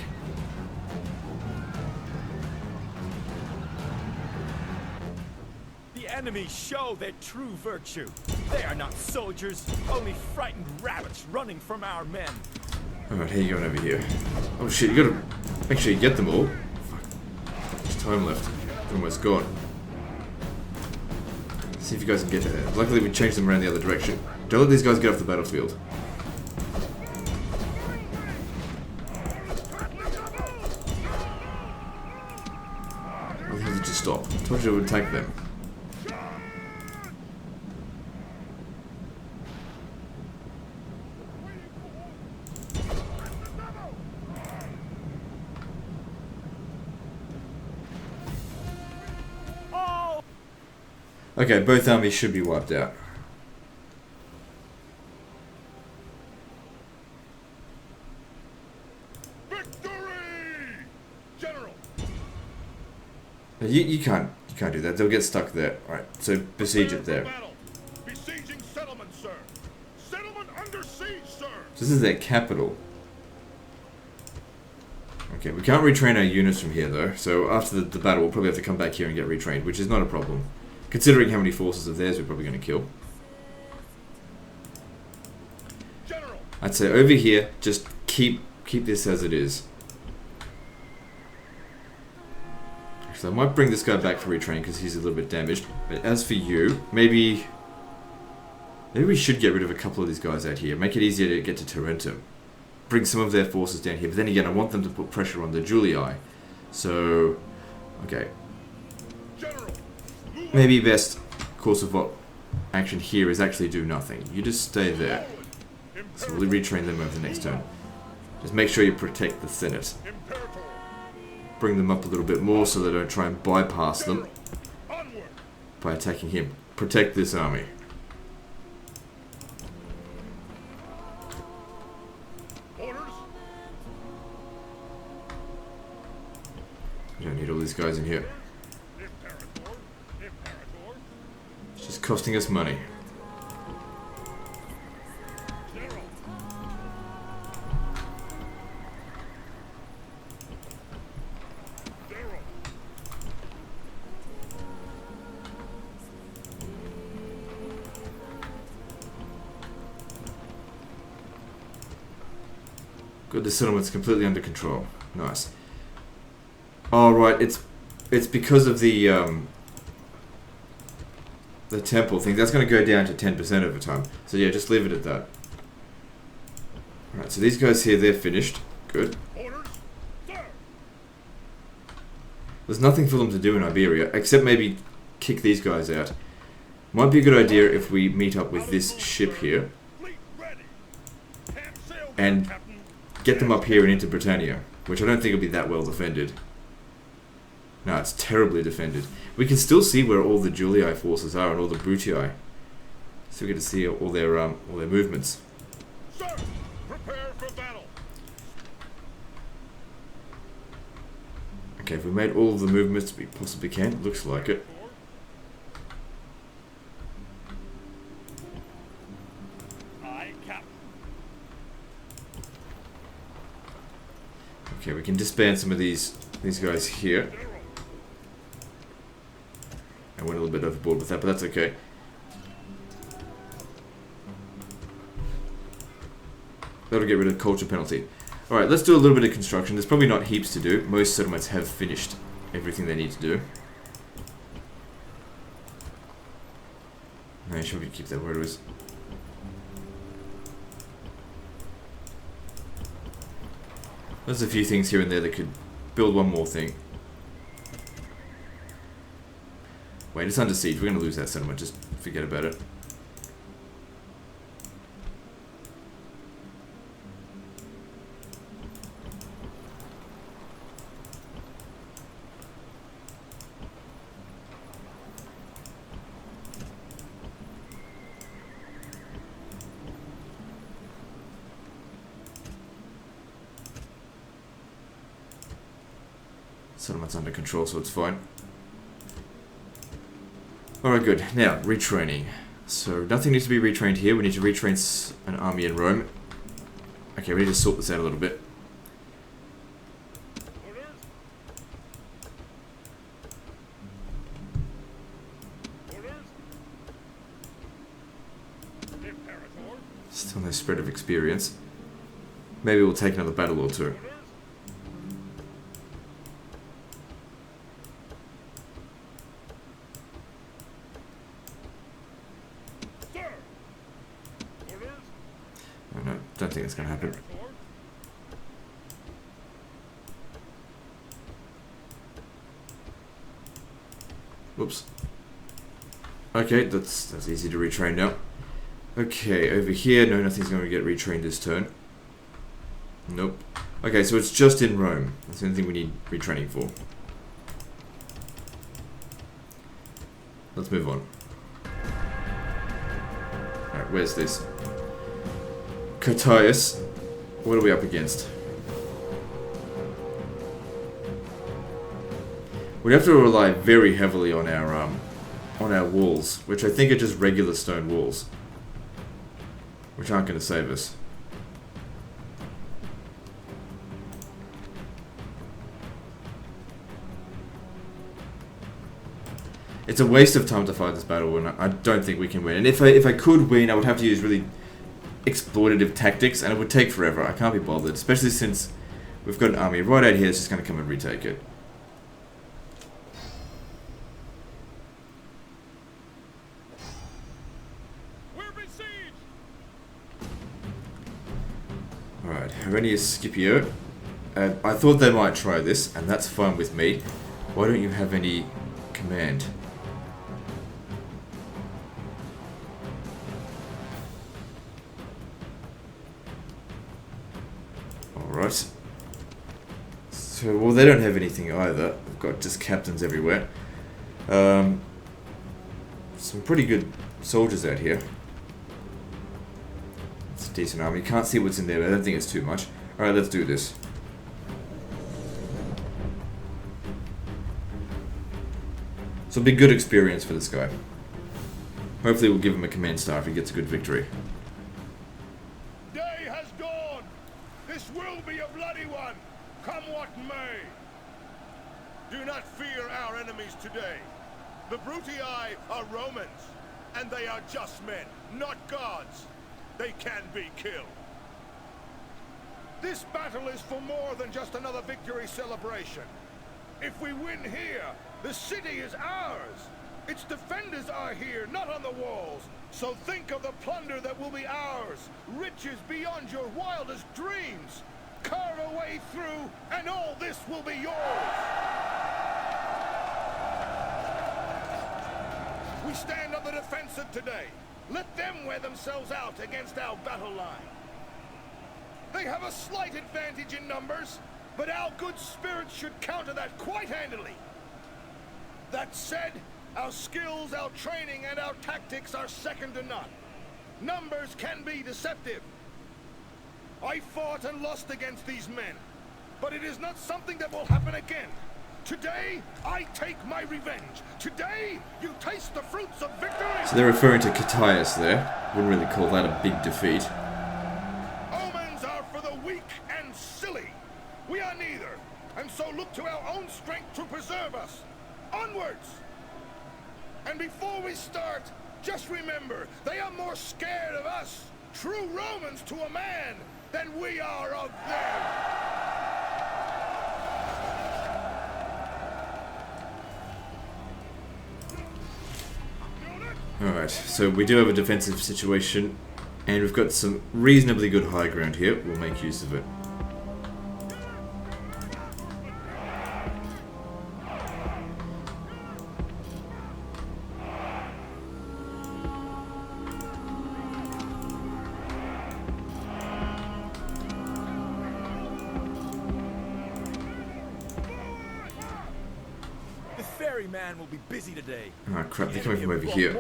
The enemy show their true virtue. They are not soldiers, only frightened rabbits running from our men. Alright, how you going over here? Oh shit, you gotta make sure you get them all. Fuck. There's time left. They're almost gone. See if you guys can get to there. Luckily we changed them around the other direction. Don't let these guys get off the battlefield. Stop. I told you I would attack them. Okay, both armies should be wiped out. You can't do that. They'll get stuck there. Alright, so besiege it there. Besieging settlement, sir. Settlement under siege, sir. So this is their capital. Okay, we can't retrain our units from here though, so after the battle we'll probably have to come back here and get retrained, which is not a problem. Considering how many forces of theirs we're probably going to kill. General. I'd say over here, just keep this as it is. Actually, I might bring this guy back for retrain because he's a little bit damaged. But as for you, maybe we should get rid of a couple of these guys out here. Make it easier to get to Tarentum. Bring some of their forces down here. But then again, I want them to put pressure on the Julii. So, okay. General. Maybe best course of action here is actually do nothing. You just stay there. So we'll retrain them over the next turn. Just make sure you protect the Senate. Imperator. Bring them up a little bit more so they don't try and bypass them Onward. by attacking him. Protect this army. Orders. You don't need all these guys in here. Imperator. Imperator. It's just costing us money. General. General. Good, the settlement's completely under control. Nice. Alright, it's because of the temple thing. That's going to go down to 10% over time. So yeah, just leave it at that. Alright, so these guys here, they're finished. Good. Orders. Sir. There's nothing for them to do in Iberia, except maybe kick these guys out. Might be a good idea if we meet up with this ship here Fleet ready. Can't sail, and Captain. get them up here and into Britannia, which I don't think will be that well defended. No, it's terribly defended. We can still see where all the Julii forces are and all the Brutii. So we get to see all their movements. Sir, prepare for battle. Okay, if we made all of the movements we possibly can, looks like it. Aye, Captain. Okay, we can disband some of these guys here. General. I went a little bit overboard with that, but that's okay. That'll get rid of the culture penalty. Alright, let's do a little bit of construction. There's probably not heaps to do. Most settlements have finished everything they need to do. No, should we keep that where it was? There's a few things here and there that could build one more thing. Wait, it's under siege. We're going to lose that settlement. Just forget about it. Settlement's under control, so it's fine. Alright, good. Now, retraining. So, nothing needs to be retrained here. We need to retrain an army in Rome. Okay, we need to sort this out a little bit. Orders. Orders. Imperator. Still no spread of experience. Maybe we'll take another battle or two. Orders. Sir. Orders. Oh, no, don't think that's going to happen. Imperator. Whoops. Okay, that's easy to retrain now. Okay, over here, no, nothing's going to get retrained this turn. Nope. Okay, so it's just in Rome. That's the only thing we need retraining for. Let's move on. Alright, where's this? Cottius. What are we up against? We'd have to rely very heavily on our walls, which I think are just regular stone walls, which aren't going to save us. It's a waste of time to fight this battle, and I don't think we can win. And if I could win, I would have to use really exploitative tactics, and it would take forever. I can't be bothered, especially since we've got an army right out here that's just going to come and retake it. We're besieged. Alright, Herennius Scipio. I thought they might try this, and that's fine with me. Why don't you have any command? Alright. So, well, they don't have anything either. We've got just captains everywhere. Some pretty good soldiers out here. It's a decent army. You can't see what's in there, but I don't think it's too much. Alright, let's do this. So it'll be good experience for this guy. Hopefully we'll give him a command star if he gets a good victory. Day has dawned. This will be a bloody one, come what may. Do not fear our enemies today. The Brutii are Romans, and they are just men, not gods. They can be killed. This battle is for more than just another victory celebration. If we win here, the city is ours. Its defenders are here, not on the walls. So think of the plunder that will be ours. Riches beyond your wildest dreams. Carve a way through, and all this will be yours. We stand on the defensive today. Let them wear themselves out against our battle line. They have a slight advantage in numbers, but our good spirits should counter that quite handily. That said, our skills, our training, and our tactics are second to none. Numbers can be deceptive. I fought and lost against these men, but it is not something that will happen again. Today, I take my revenge. Today, you taste the fruits of victory. So they're referring to Catius there. Wouldn't really call that a big defeat. Omens are for the weak and silly. We are neither, and so look to our own strength to preserve us. Onwards! And before we start, just remember, they are more scared of us, true Romans to a man, than we are of them. Alright, so we do have a defensive situation, and we've got some reasonably good high ground here. We'll make use of it. Man will be busy today. Oh crap, they're coming from over here.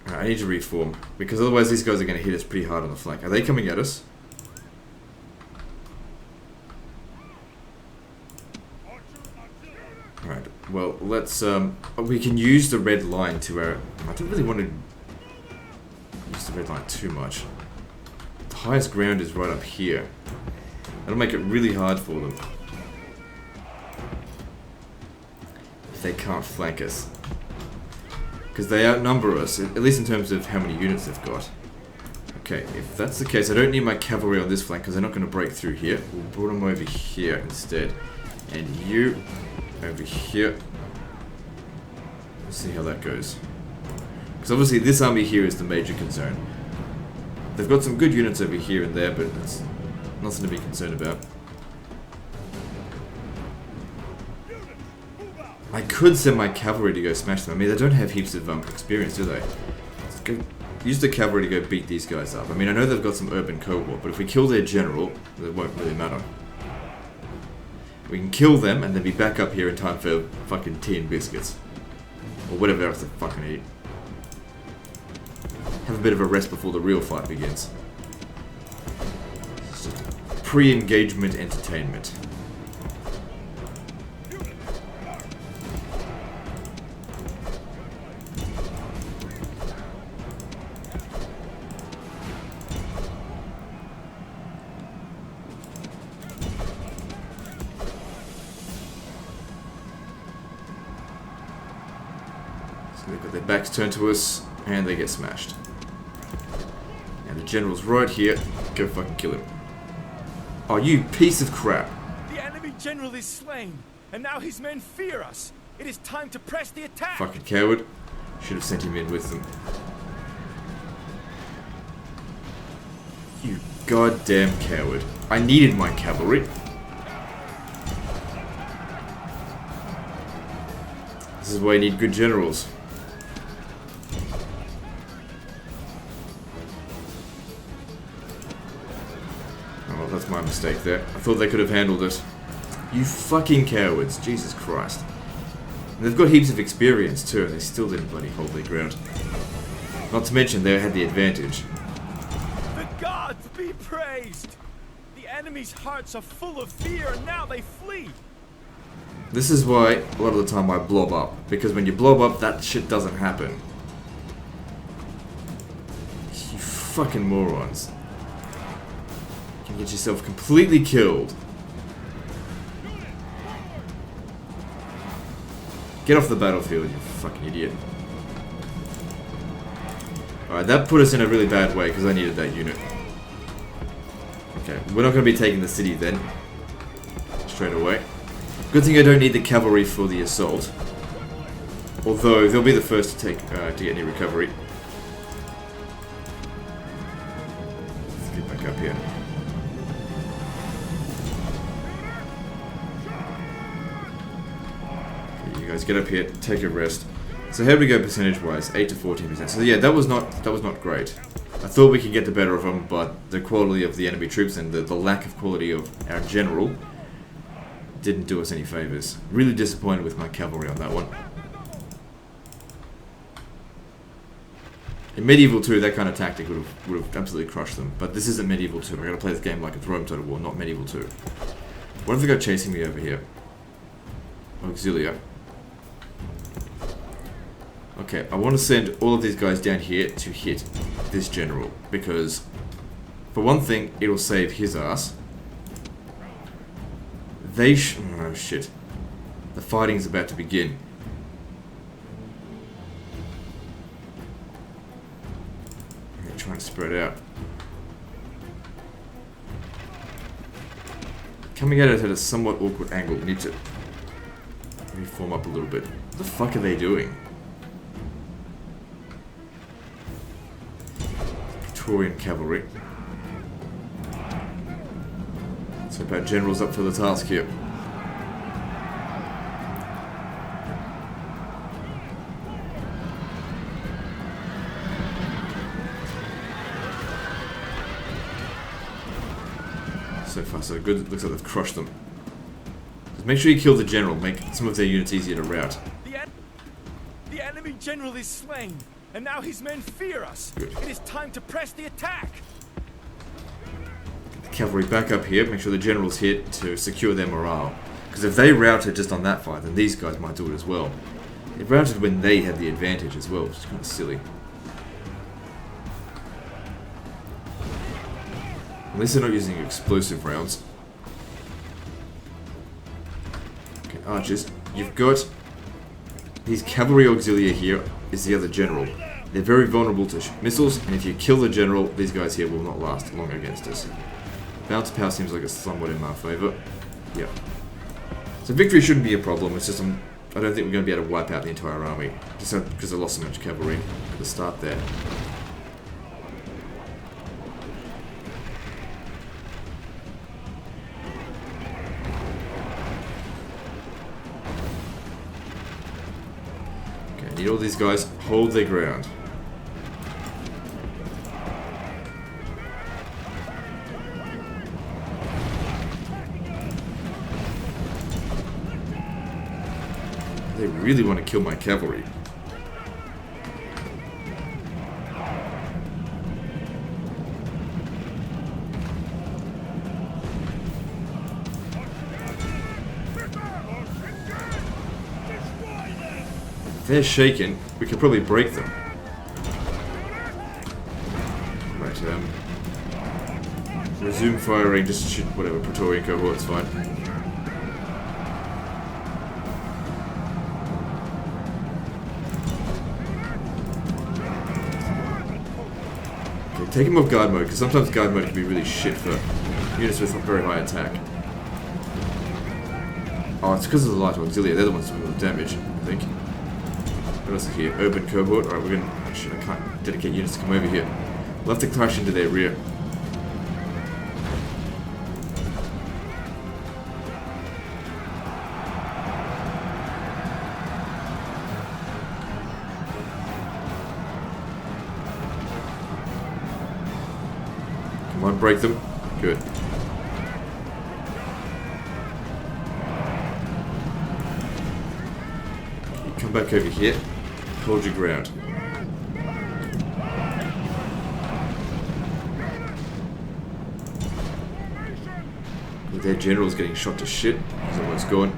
I need to reform, because otherwise these guys are going to hit us pretty hard on the flank. Are they coming at us? Alright, well, let's, we can use the red line to our... I don't really want to use the red line too much. The highest ground is right up here. That'll make it really hard for them if they can't flank us, because they outnumber us, at least in terms of how many units they've got. Okay, if that's the case, I don't need my cavalry on this flank because they're not going to break through here. We'll put them over here instead, and you over here. Let's see how that goes, because obviously this army here is the major concern. They've got some good units over here and there, but it's nothing to be concerned about. I could send my cavalry to go smash them. I mean, they don't have heaps of experience, do they? Let's go use the cavalry to go beat these guys up. I mean, I know they've got some urban cohort, but if we kill their general, it won't really matter. We can kill them and then be back up here in time for fucking tea and biscuits. Or whatever else they fucking eat. Have a bit of a rest before the real fight begins. Pre-engagement entertainment. So they've got their backs turned to us, and they get smashed. And the general's right here. Go fucking kill him. Oh, you piece of crap. The enemy general is slain, and now his men fear us. It is time to press the attack. Fucking coward. Should have sent him in with them. You goddamn coward. I needed my cavalry. This is why you need good generals. Oh, well, that's my mistake there. I thought they could have handled it. You fucking cowards. Jesus Christ. And they've got heaps of experience too, and they still didn't bloody hold their ground. Not to mention they had the advantage. The gods be praised! The enemy's hearts are full of fear, and now they flee! This is why a lot of the time I blob up, because when you blob up, that shit doesn't happen. You fucking morons. You can get yourself completely killed. Get off the battlefield, you fucking idiot. Alright, that put us in a really bad way, because I needed that unit. Okay, we're not going to be taking the city then. Straight away. Good thing I don't need the cavalry for the assault. Although, they'll be the first to take to get any recovery. Let's get back up here. Okay, you guys get up here, take a rest. So how do we go percentage-wise? 8 to 14%. So yeah, that was not great. I thought we could get the better of them, but the quality of the enemy troops and the lack of quality of our general didn't do us any favors. Really disappointed with my cavalry on that one. In Medieval 2, that kind of tactic would have absolutely crushed them. But this isn't Medieval 2. We're going to play this game like it's Rome Total War, not Medieval 2. What if they go chasing me over here? Auxilia. Okay, I want to send all of these guys down here to hit this general. Because, for one thing, it'll save his ass. Oh shit. The fighting's about to begin. They're trying to spread out. Coming at it at a somewhat awkward angle. We need to reform up a little bit. What the fuck are they doing? Praetorian cavalry. So our general's up for the task here. So far so good. Looks like they've crushed them. Just make sure you kill the general. Make some of their units easier to rout. The enemy general is slain, and now his men fear us. Good. It is time to press the attack. Cavalry back up here, make sure the general's hit to secure their morale. Because if they routed just on that fight, then these guys might do it as well. It routed when they had the advantage as well, which is kind of silly. At least they're not using explosive rounds. Okay, archers, you've got these cavalry auxilia here is the other general. They're very vulnerable to missiles, and if you kill the general, these guys here will not last long against us. Bounce power seems like it's somewhat in my favour. Yeah. So victory shouldn't be a problem, it's just I don't think we're going to be able to wipe out the entire army. Just because I lost so much cavalry at the start there. Okay, need all these guys hold their ground. They really want to kill my cavalry. If they're shaken, we could probably break them. Right, resume firing, just shoot whatever, Praetorian cohort's fine. take him off guard mode, because sometimes guard mode can be really shit for units with very high attack. Oh, it's because of the light auxiliary. They're the ones doing all the damage, I think. What else is here? Urban cohort. Alright, we're gonna... Actually, I can't dedicate units to come over here. We'll have to crash into their rear. Come on, break them. Good. You come back over here. Hold your ground. Their general's getting shot to shit. He's almost gone.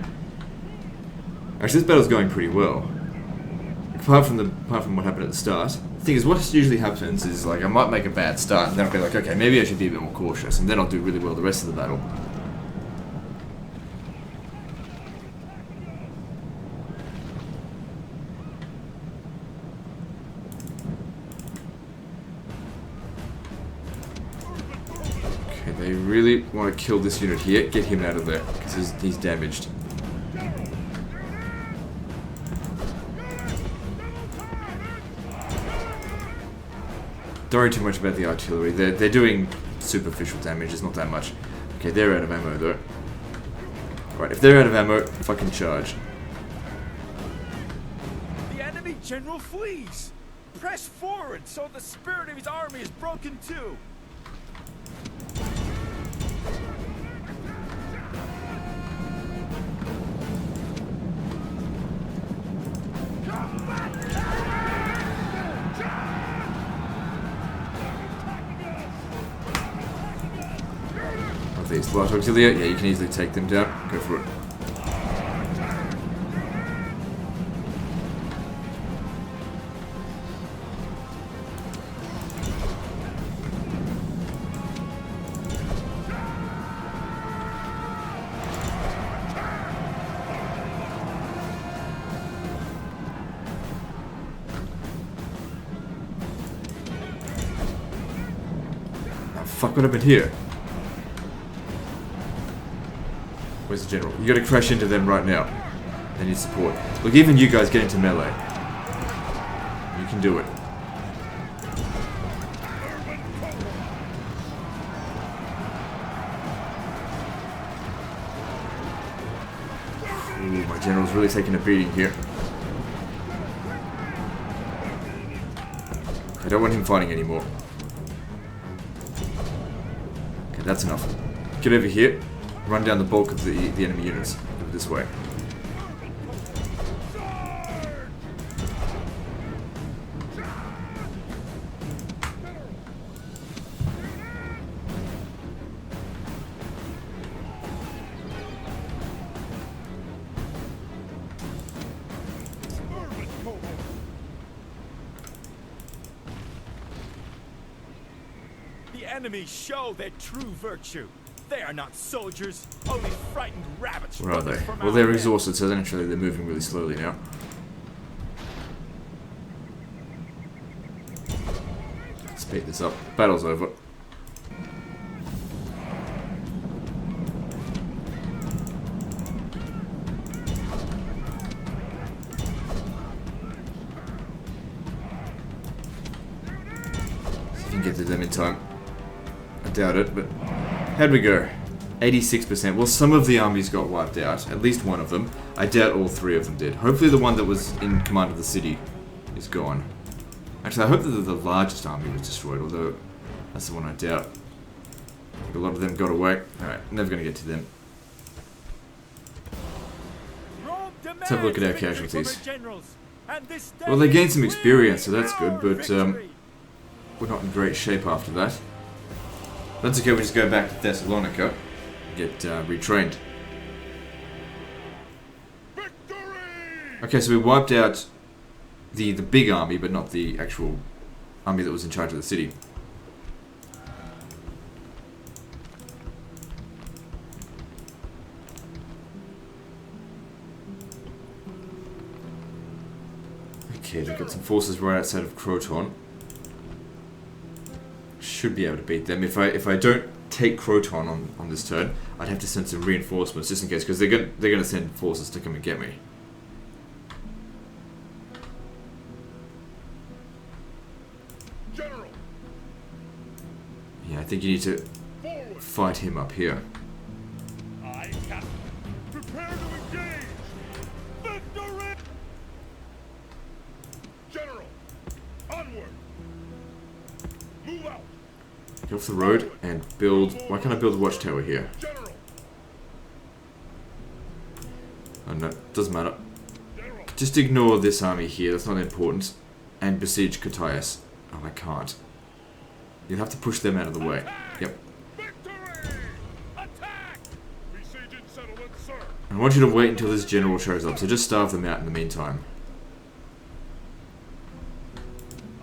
Actually, this battle's going pretty well. Apart from what happened at the start. The thing is, what usually happens is, like, I might make a bad start, and then I'll be like, okay, maybe I should be a bit more cautious, and then I'll do really well the rest of the battle. Okay, they really want to kill this unit here. Get him out of there, because he's damaged. Don't worry too much about the artillery. They're doing superficial damage. It's not that much. Okay, they're out of ammo though. Right, if they're out of ammo, fucking charge. The enemy general flees. Press forward so the spirit of his army is broken too. These light auxiliary, yeah, you can easily take them down. Go for it. Oh, fuck, what happened here? Where's the general? You gotta crash into them right now. They need support. Look, even you guys get into melee. You can do it. Ooh, my general's really taking a beating here. I don't want him fighting anymore. Okay, that's enough. Get over here. Run down the bulk of the enemy units over this way. The enemy show their true virtue. They are not soldiers, only frightened rabbits. Where are they? Well, they're exhausted, so naturally they're moving really slowly now. Speed this up. Battle's over. See if you can get to them in time. I doubt it, but... How'd we go? 86%. Well, some of the armies got wiped out. At least one of them. I doubt all three of them did. Hopefully the one that was in command of the city is gone. Actually, I hope that the largest army was destroyed, although that's the one I doubt. I think a lot of them got away. Alright, never going to get to them. Let's have a look at our casualties. Well, they gained some experience, so that's good, but we're not in great shape after that. That's okay, we just go back to Thessalonica and get retrained. Okay, so we wiped out the big army, but not the actual army that was in charge of the city. Okay, they've got some forces right outside of Croton. should be able to beat them. If I don't take Croton on this turn, I'd have to send some reinforcements just in case, because they're gonna send forces to come and get me. General. Yeah, I think you need to Forward. fight him up here. Aye, Captain. Prepare to engage. Victory! General, onward. Move out. Get off the road and build. Why can't I build a watchtower here? General. Oh no, doesn't matter. General. Just ignore this army here, that's not important. And besiege Kotias. Oh, I can't. You'll have to push them out of the way. Yep. Victory! Attack! Besieging settlement, sir. I want you to wait until this general shows up, so just starve them out in the meantime.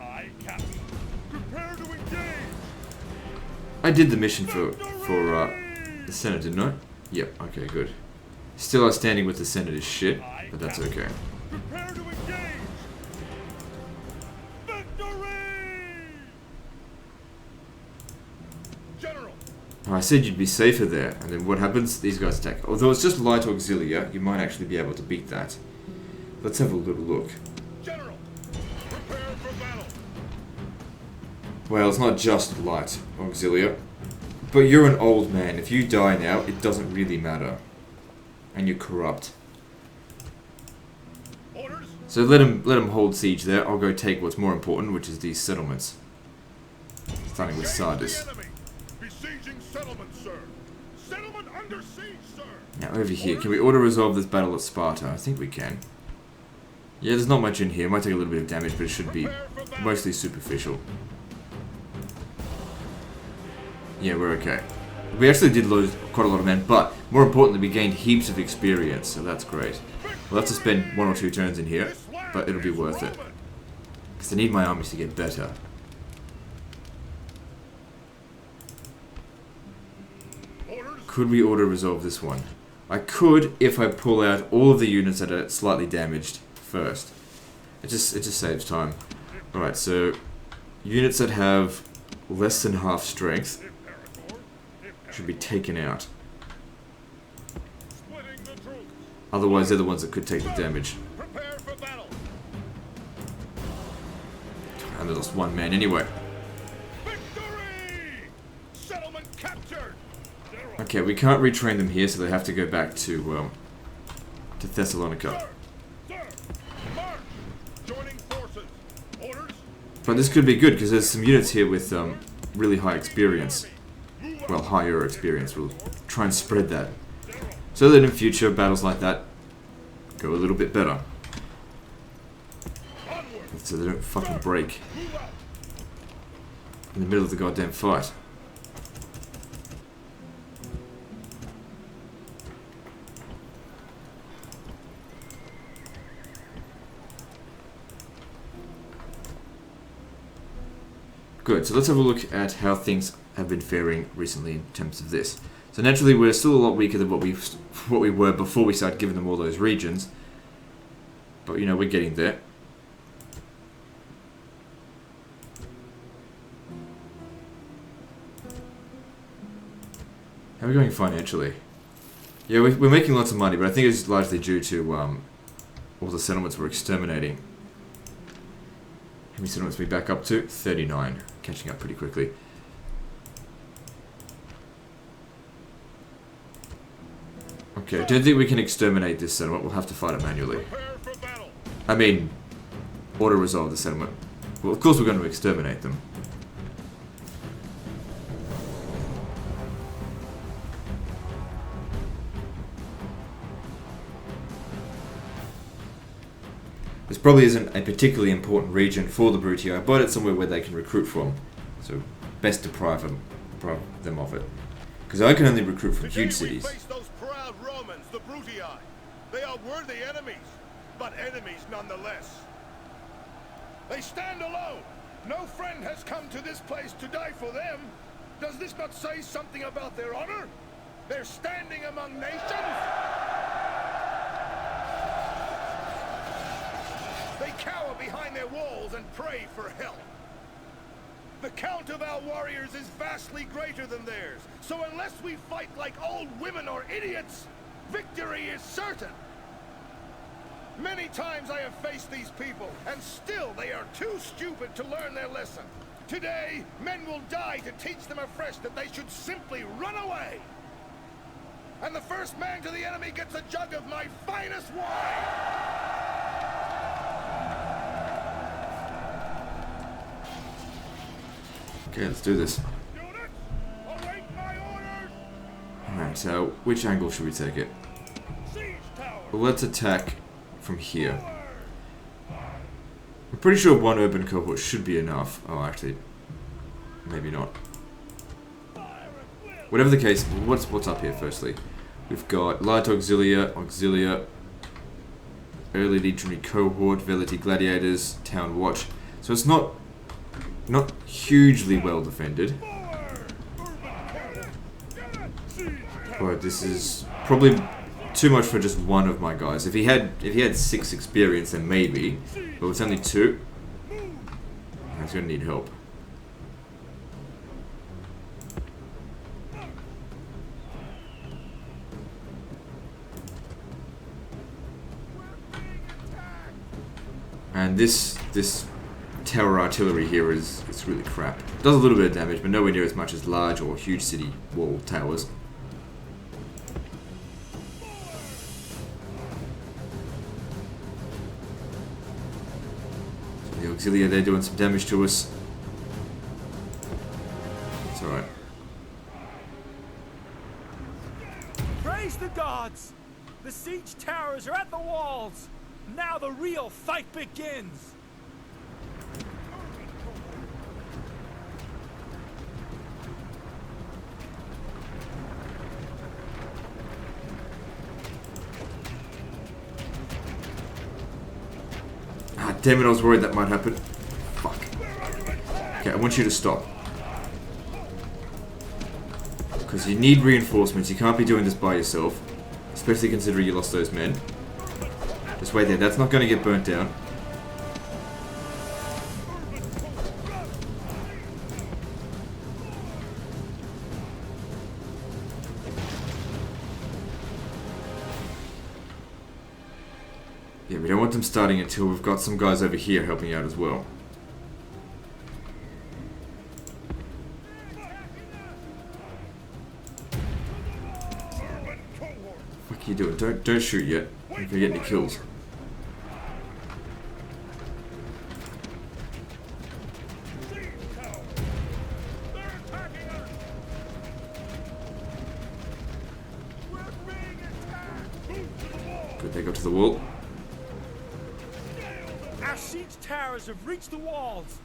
Aye, Captain. Prepare to engage. I did the mission for the Senate, didn't I? Yep, okay, good. Still outstanding with the Senate is shit, but that's okay. Prepare to engage. Victory! General. Oh, I said you'd be safer there, and then what happens? These guys attack. Although it's just light auxilia, you might actually be able to beat that. Let's have a little look. General. Prepare for battle. Well, it's not just light auxilia. But you're an old man. If you die now, it doesn't really matter. And you're corrupt. Orders. So let him hold siege there. I'll go take what's more important, which is these settlements. Starting with Engage Sardis. the enemy. Besieging settlement, sir. Settlement under siege, sir. Now over here, can we auto-resolve this battle at Sparta? I think we can. Yeah, there's not much in here. It might take a little bit of damage, but it should be mostly superficial. Yeah, we're okay. We actually did lose quite a lot of men, but more importantly, we gained heaps of experience, so that's great. We'll have to spend 1 or 2 turns in here, but it'll be worth it. Because I need my armies to get better. Orders. Could we auto-resolve this one? I could if I pull out all of the units that are slightly damaged first. It just saves time. Alright, so units that have less than half strength should be taken out. Splitting the troops. Otherwise, they're the ones that could take the damage. Prepare for battle. And they lost 1 man anyway. Victory! Settlement captured. General. Okay, we can't retrain them here, so they have to go back to Thessalonica. Sir. March. Joining forces. Orders. But this could be good, because there's some units here with really high experience. Well, higher experience. We'll try and spread that. So that in future, battles like that go a little bit better. Onward. So they don't fucking break Move out. in the middle of the goddamn fight. Good, so let's have a look at how things have been faring recently in terms of this. So naturally we're still a lot weaker than what we were before we started giving them all those regions. But you know, we're getting there. How are we going financially? Yeah, we're making lots of money, but I think it's largely due to all the settlements we're exterminating. How many settlements are we back up to? 39. Catching up pretty quickly. Okay, I don't think we can exterminate this settlement. We'll have to fight it manually. Prepare for battle. I mean, auto-resolve the settlement. Well, of course we're going to exterminate them. This probably isn't a particularly important region for the Brutii, but it's somewhere where they can recruit from. So, best deprive them of it. Because I can only recruit from huge Today we cities. face those proud Romans, the Brutii. They are worthy enemies, but enemies nonetheless. They stand alone. No friend has come to this place to die for them. Does this not say something about their honor? They're standing among nations. They cower behind their walls and pray for help. The count of our warriors is vastly greater than theirs, so unless we fight like old women or idiots, victory is certain. Many times I have faced these people, and still they are too stupid to learn their lesson. Today, men will die to teach them afresh that they should simply run away. And the first man to the enemy gets a jug of my finest wine! Okay, let's do this. Units, await my orders! Alright, so which angle should we take it? Siege tower! Well, let's attack from here. I'm pretty sure one urban cohort should be enough. Oh, actually, maybe not. Whatever the case, what's up here firstly? We've got Light Auxilia, Early Legionary Cohort, Velity Gladiators, Town Watch. So it's not hugely well defended. But this is probably too much for just one of my guys. If he had 6 experience, then maybe. But it's only 2. He's gonna need help. And this tower artillery here is really crap. It does a little bit of damage, but nowhere near as much as large or huge city wall towers. So the Auxilia, they're doing some damage to us. It's alright. Praise the gods! The siege towers are at the walls! Now the real fight begins! Ah, damn it, I was worried that might happen. Fuck. Okay, I want you to stop. Because you need reinforcements, you can't be doing this by yourself. Especially considering you lost those men. Just wait there, that's not going to get burnt down. Yeah, we don't want them starting until we've got some guys over here helping out as well. What are you doing? Don't shoot yet. You're gonna get any kills. Good, they got to the wall. Our siege towers have reached the walls.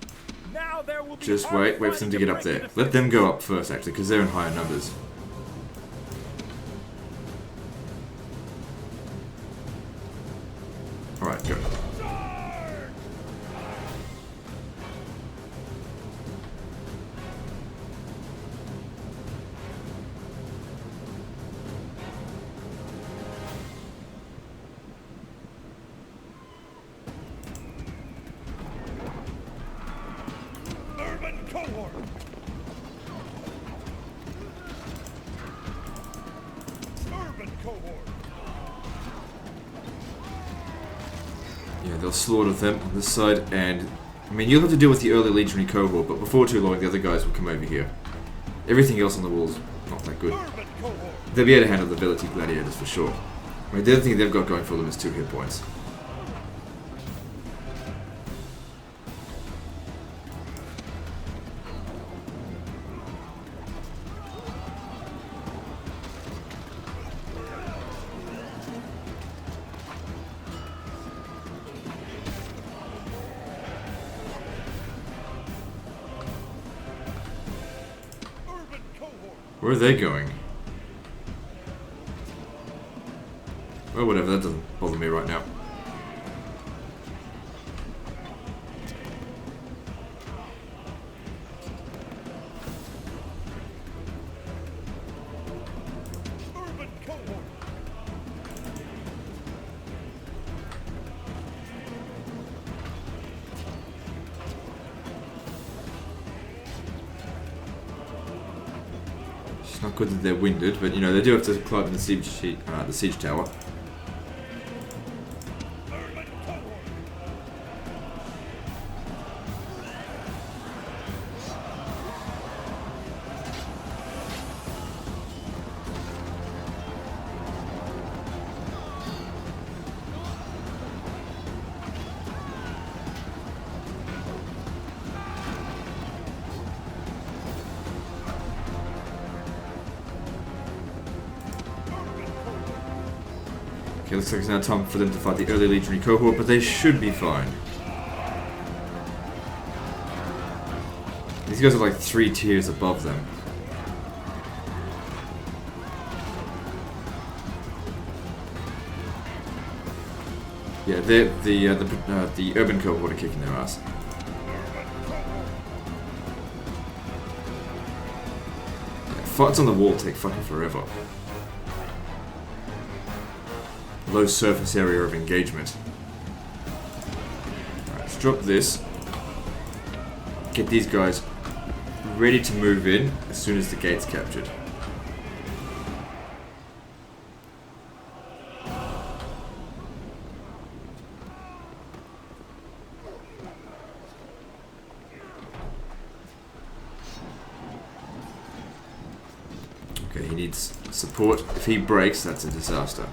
Now there will be Just wait for them to get up there. Let them go up first, actually, because they're in higher numbers. Alright, go. Urban cohort! Urban cohort! Yeah, they'll slaughter them on this side, and I mean, you'll have to deal with the early legionary cohort, but before too long, the other guys will come over here. Everything else on the wall's not that good. Urban cohort! They'll be able to handle the Velity Gladiators for sure. I mean, the other thing they've got going for them is 2 hit points. Urban cohort! Where are they going? Well, whatever, that doesn't bother me right now. Urban cohort! Not good that they're winded, but you know, they do have to climb the siege tower. Okay, looks like it's now time for them to fight the early legionary cohort, but they should be fine. These guys are like 3 tiers above them. Yeah, the urban cohort are kicking their ass. Yeah, fights on the wall take fucking forever. Low surface area of engagement. Alright, let's drop this. Get these guys ready to move in as soon as the gate's captured. Okay, he needs support. If he breaks, that's a disaster.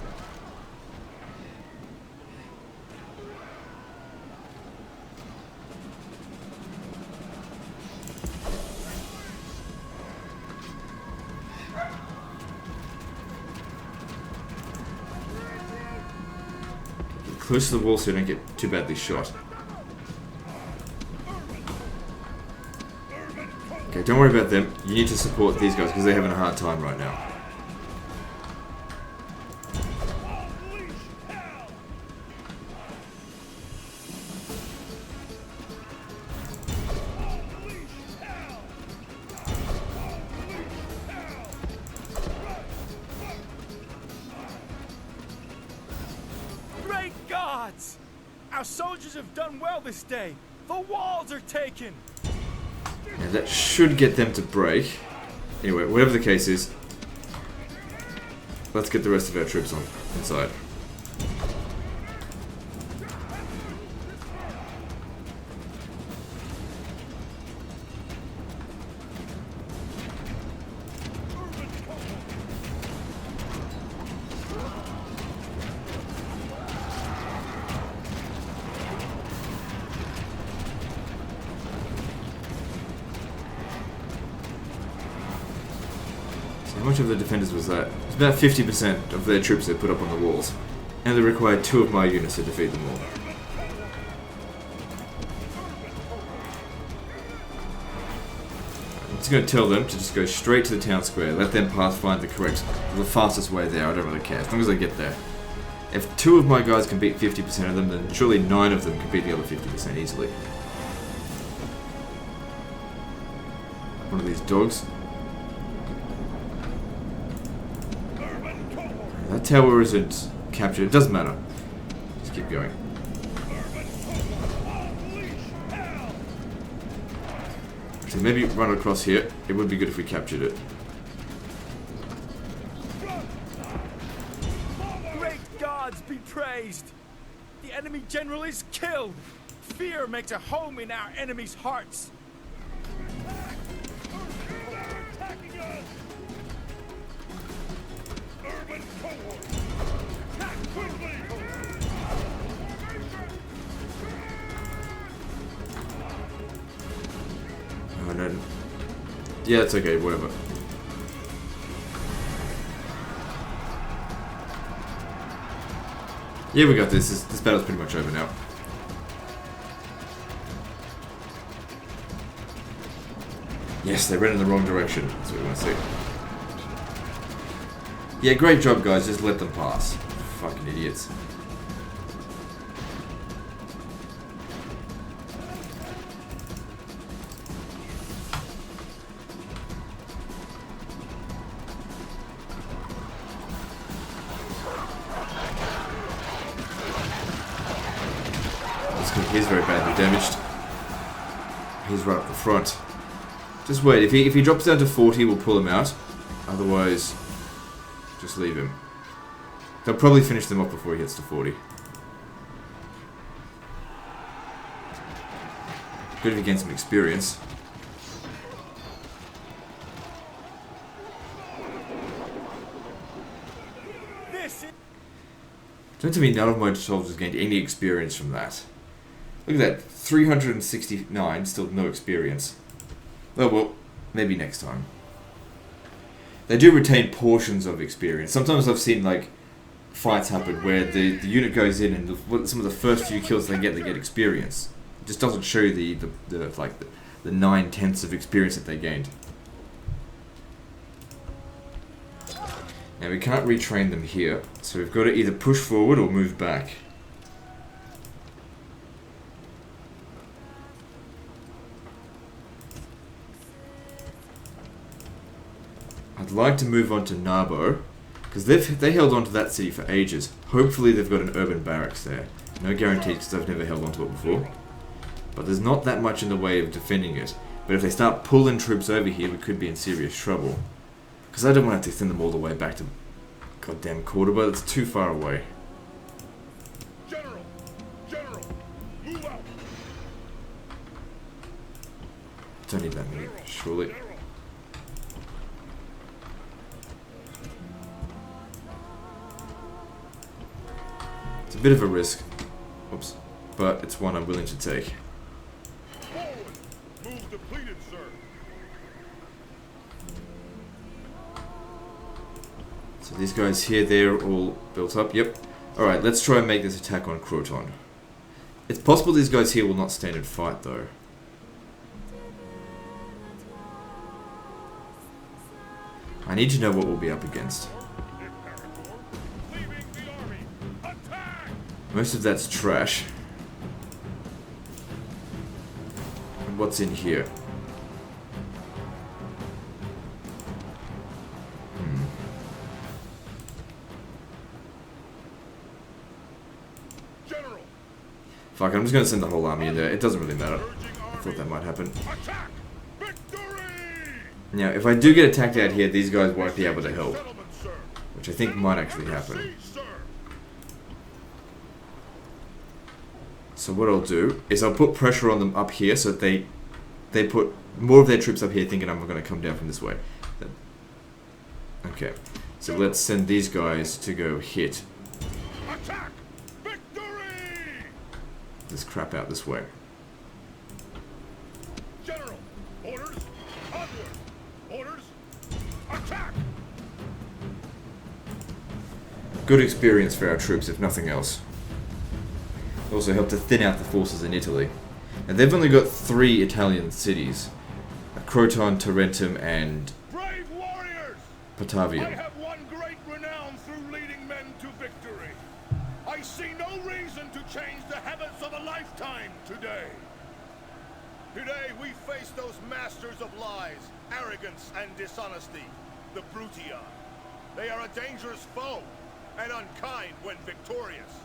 Close to the wall so you don't get too badly shot. Okay, don't worry about them. You need to support these guys because they're having a hard time right now. Our soldiers have done well this day. The walls are taken. Yeah, that should get them to break. Anyway, whatever the case is, let's get the rest of our troops on inside. How much of the defenders was that? It's about 50% of their troops they put up on the walls. And they required 2 of my units to defeat them all. I'm just going to tell them to just go straight to the town square. Let them find the fastest way there. I don't really care, as long as they get there. If 2 of my guys can beat 50% of them, then surely 9 of them can beat the other 50% easily. One of these dogs. That tower isn't captured. It doesn't matter. Just keep going. So maybe run across here. It would be good if we captured it. Great gods be praised! The enemy general is killed! Fear makes a home in our enemies' hearts! Oh no. Yeah, it's okay, whatever. Yeah, we got this. This battle's pretty much over now. Yes, they ran in the wrong direction. That's what we want to see. Yeah, great job, guys. Just let them pass. Fucking idiots. He's very badly damaged. He's right up the front. Just wait. If he drops down to 40, we'll pull him out. Otherwise, just leave him. They'll probably finish them off before he hits to 40. Good if he gains some experience. Don't tell me none of my soldiers gained any experience from that. Look at that, 369, still no experience. Oh well, maybe next time. They do retain portions of experience. Sometimes I've seen like fights happen where the unit goes in and some of the first few kills they get experience. It just doesn't show the 9/10 of experience that they gained. Now we can't retrain them here, so we've got to either push forward or move back. I'd like to move on to Narbo, because they held on to that city for ages. Hopefully they've got an urban barracks there. No guarantees because I've never held on to it before. But there's not that much in the way of defending it. But if they start pulling troops over here, we could be in serious trouble. Because I don't want to have to send them all the way back to goddamn Cordoba. It's too far away. General, move out. Don't need that many, surely. It's a bit of a risk. Oops. But it's one I'm willing to take. Forward. Move depleted, sir. So these guys here, they're all built up. Yep. Alright, let's try and make this attack on Croton. It's possible these guys here will not stand and fight, though. I need to know what we'll be up against. Most of that's trash. And what's in here? Fuck, I'm just gonna send the whole army in there. It doesn't really matter. I thought that might happen. Now, if I do get attacked out here, these guys won't be able to help. Which I think might actually happen. So what I'll do is I'll put pressure on them up here so that they put more of their troops up here thinking I'm going to come down from this way. Okay, so let's send these guys to go hit this crap out this way. General, orders, onward, orders, attack. Good experience for our troops, if nothing else. Also helped to thin out the forces in Italy. And they've only got 3 Italian cities: Croton, Tarentum, and Brave warriors! I Patavium. have won great renown through leading men to victory. I see no reason to change the habits of a lifetime today. Today we face those masters of lies, arrogance, and dishonesty, the Brutii. They are a dangerous foe, and unkind when victorious.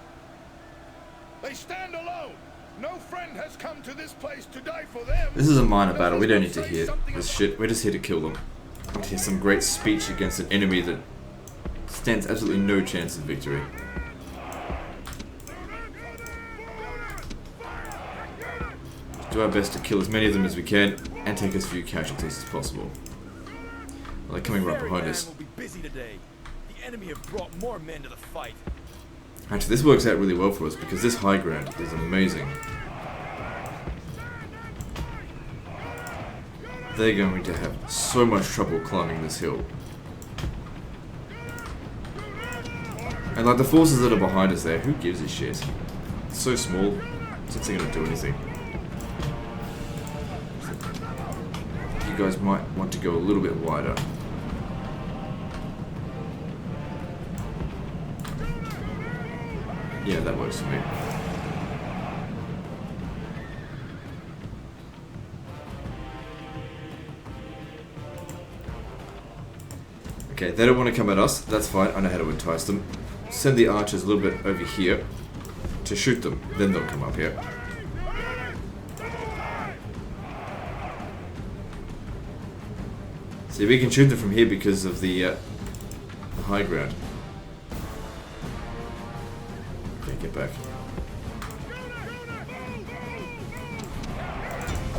They stand alone. No friend has come to this place to die for them. This is a minor battle. We don't need to hear this shit. We're just here to kill them. I want to hear some great speech against an enemy that stands absolutely no chance of victory. Do our best to kill as many of them as we can and take as few casualties as possible. Well, they're coming right behind us. Will be busy today. The enemy have brought more men to the fight. Actually, this works out really well for us because this high ground is amazing. They're going to have so much trouble climbing this hill. And like the forces that are behind us there, who gives a shit? It's so small, it's not going to do anything. You guys might want to go a little bit wider. Yeah, that works for me. Okay, they don't want to come at us. That's fine. I know how to entice them. Send the archers a little bit over here to shoot them. Then they'll come up here. See, we can shoot them from here because of the high ground. Okay, get back.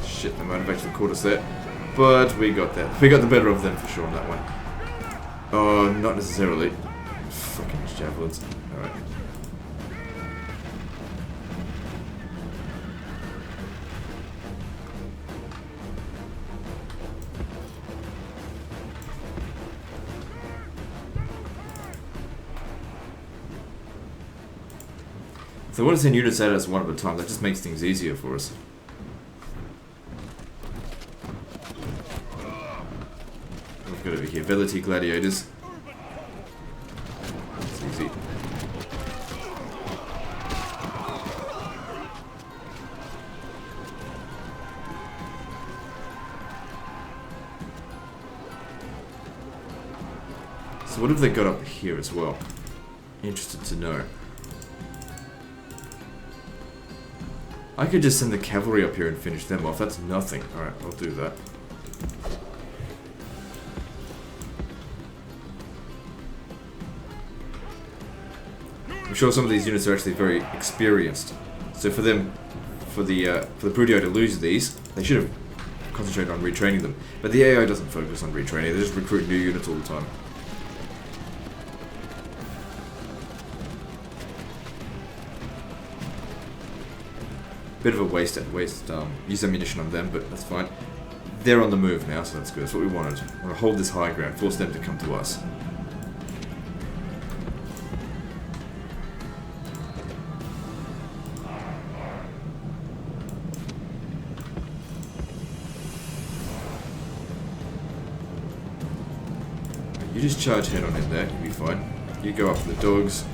Shit, they might have actually caught us there. But we got that. We got the better of them for sure on that one. Oh, not necessarily. Fucking javelins. Alright. So I want to send units at us one at a time. That just makes things easier for us. We've got over here Brutii gladiators. It's easy. So what have they got up here as well? Interested to know. I could just send the cavalry up here and finish them off. That's nothing. Alright, I'll do that. I'm sure some of these units are actually very experienced. So for them, for the Brutii to lose these, they should have concentrated on retraining them. But the AI doesn't focus on retraining, they just recruit new units all the time. Bit of a waste use ammunition on them, but that's fine. They're on the move now, so that's good. That's what we wanted. We want to hold this high ground, force them to come to us. You just charge head on in there, you'll be fine. You go up for the dogs.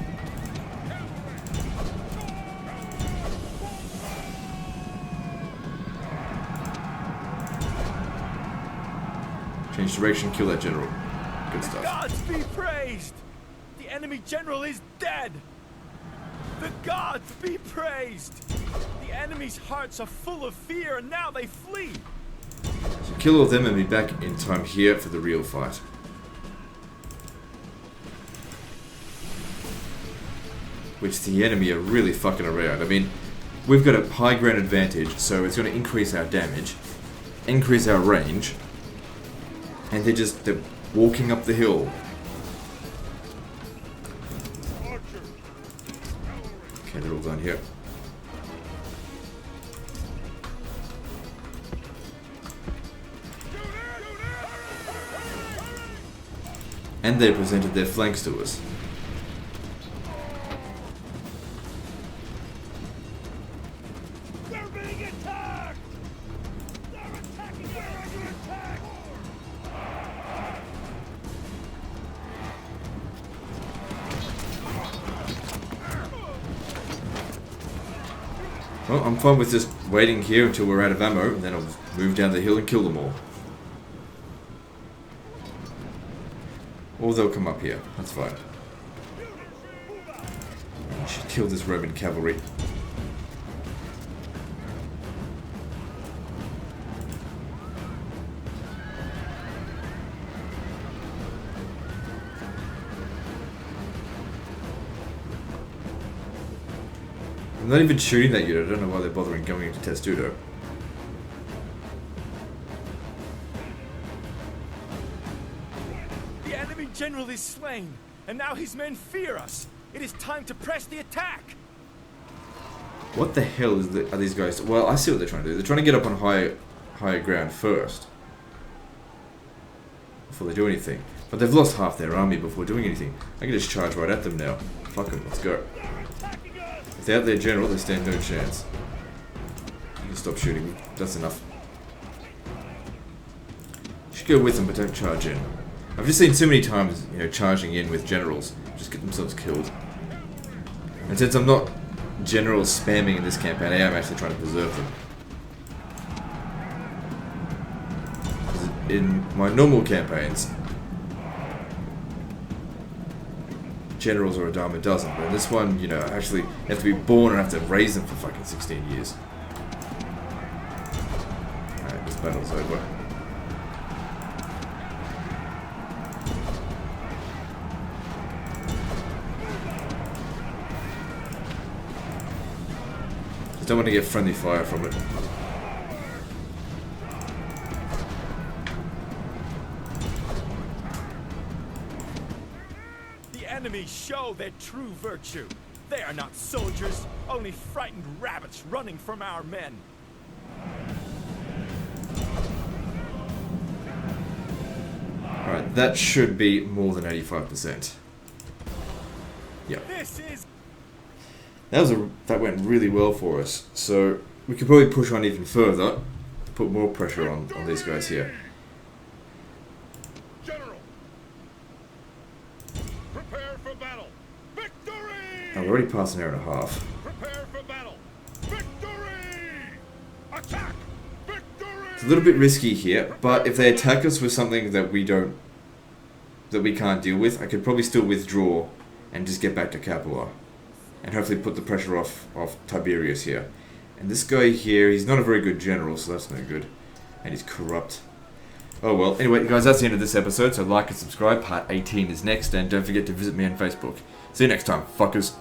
Change direction, kill that general. Good stuff. Gods be praised! The enemy general is dead! The gods be praised! The enemy's hearts are full of fear and now they flee! So kill all of them and be back in time here for the real fight. Which the enemy are really fucking around. I mean, we've got a high ground advantage, so it's going to increase our damage, increase our range, and they're walking up the hill. Okay, they're all done here. And they presented their flanks to us. Well, I'm fine with just waiting here until we're out of ammo, and then I'll move down the hill and kill them all. Or they'll come up here. That's fine. I should kill this Roman cavalry. I'm not even shooting that unit. I don't know why they're bothering going into Testudo. The enemy general is slain, and now his men fear us. It is time to press the attack. What the hell are these guys? Well, I see what they're trying to do. They're trying to get up on higher ground first, before they do anything. But they've lost half their army before doing anything. I can just charge right at them now. Fuck them, let's go. Without their general, they stand no chance. You can stop shooting. That's enough. You should go with them, but don't charge in. I've just seen so many times, charging in with generals just get themselves killed. And since I'm not general spamming in this campaign, I am actually trying to preserve them. In my normal campaigns, generals are a dime a dozen, but in this one, I actually have to be born and have to raise them for fucking 16 years. Alright, this battle's over. Just don't want to get friendly fire from it. The enemy show their true virtue. They are not soldiers, only frightened rabbits running from our men. Alright, that should be more than 85%. Yeah. This is That went really well for us. So we could probably push on even further, put more pressure on these guys here. General, prepare for battle. Victory! Oh, we're already past an hour and a half. Prepare for battle. Victory! Attack! Victory! It's a little bit risky here, but if they attack us with something that we can't deal with, I could probably still withdraw and just get back to Capua. And hopefully put the pressure off Tiberius here. And this guy here, he's not a very good general, so that's no good. And he's corrupt. Oh well, anyway guys, that's the end of this episode, so like and subscribe. Part 18 is next, and don't forget to visit me on Facebook. See you next time, fuckers.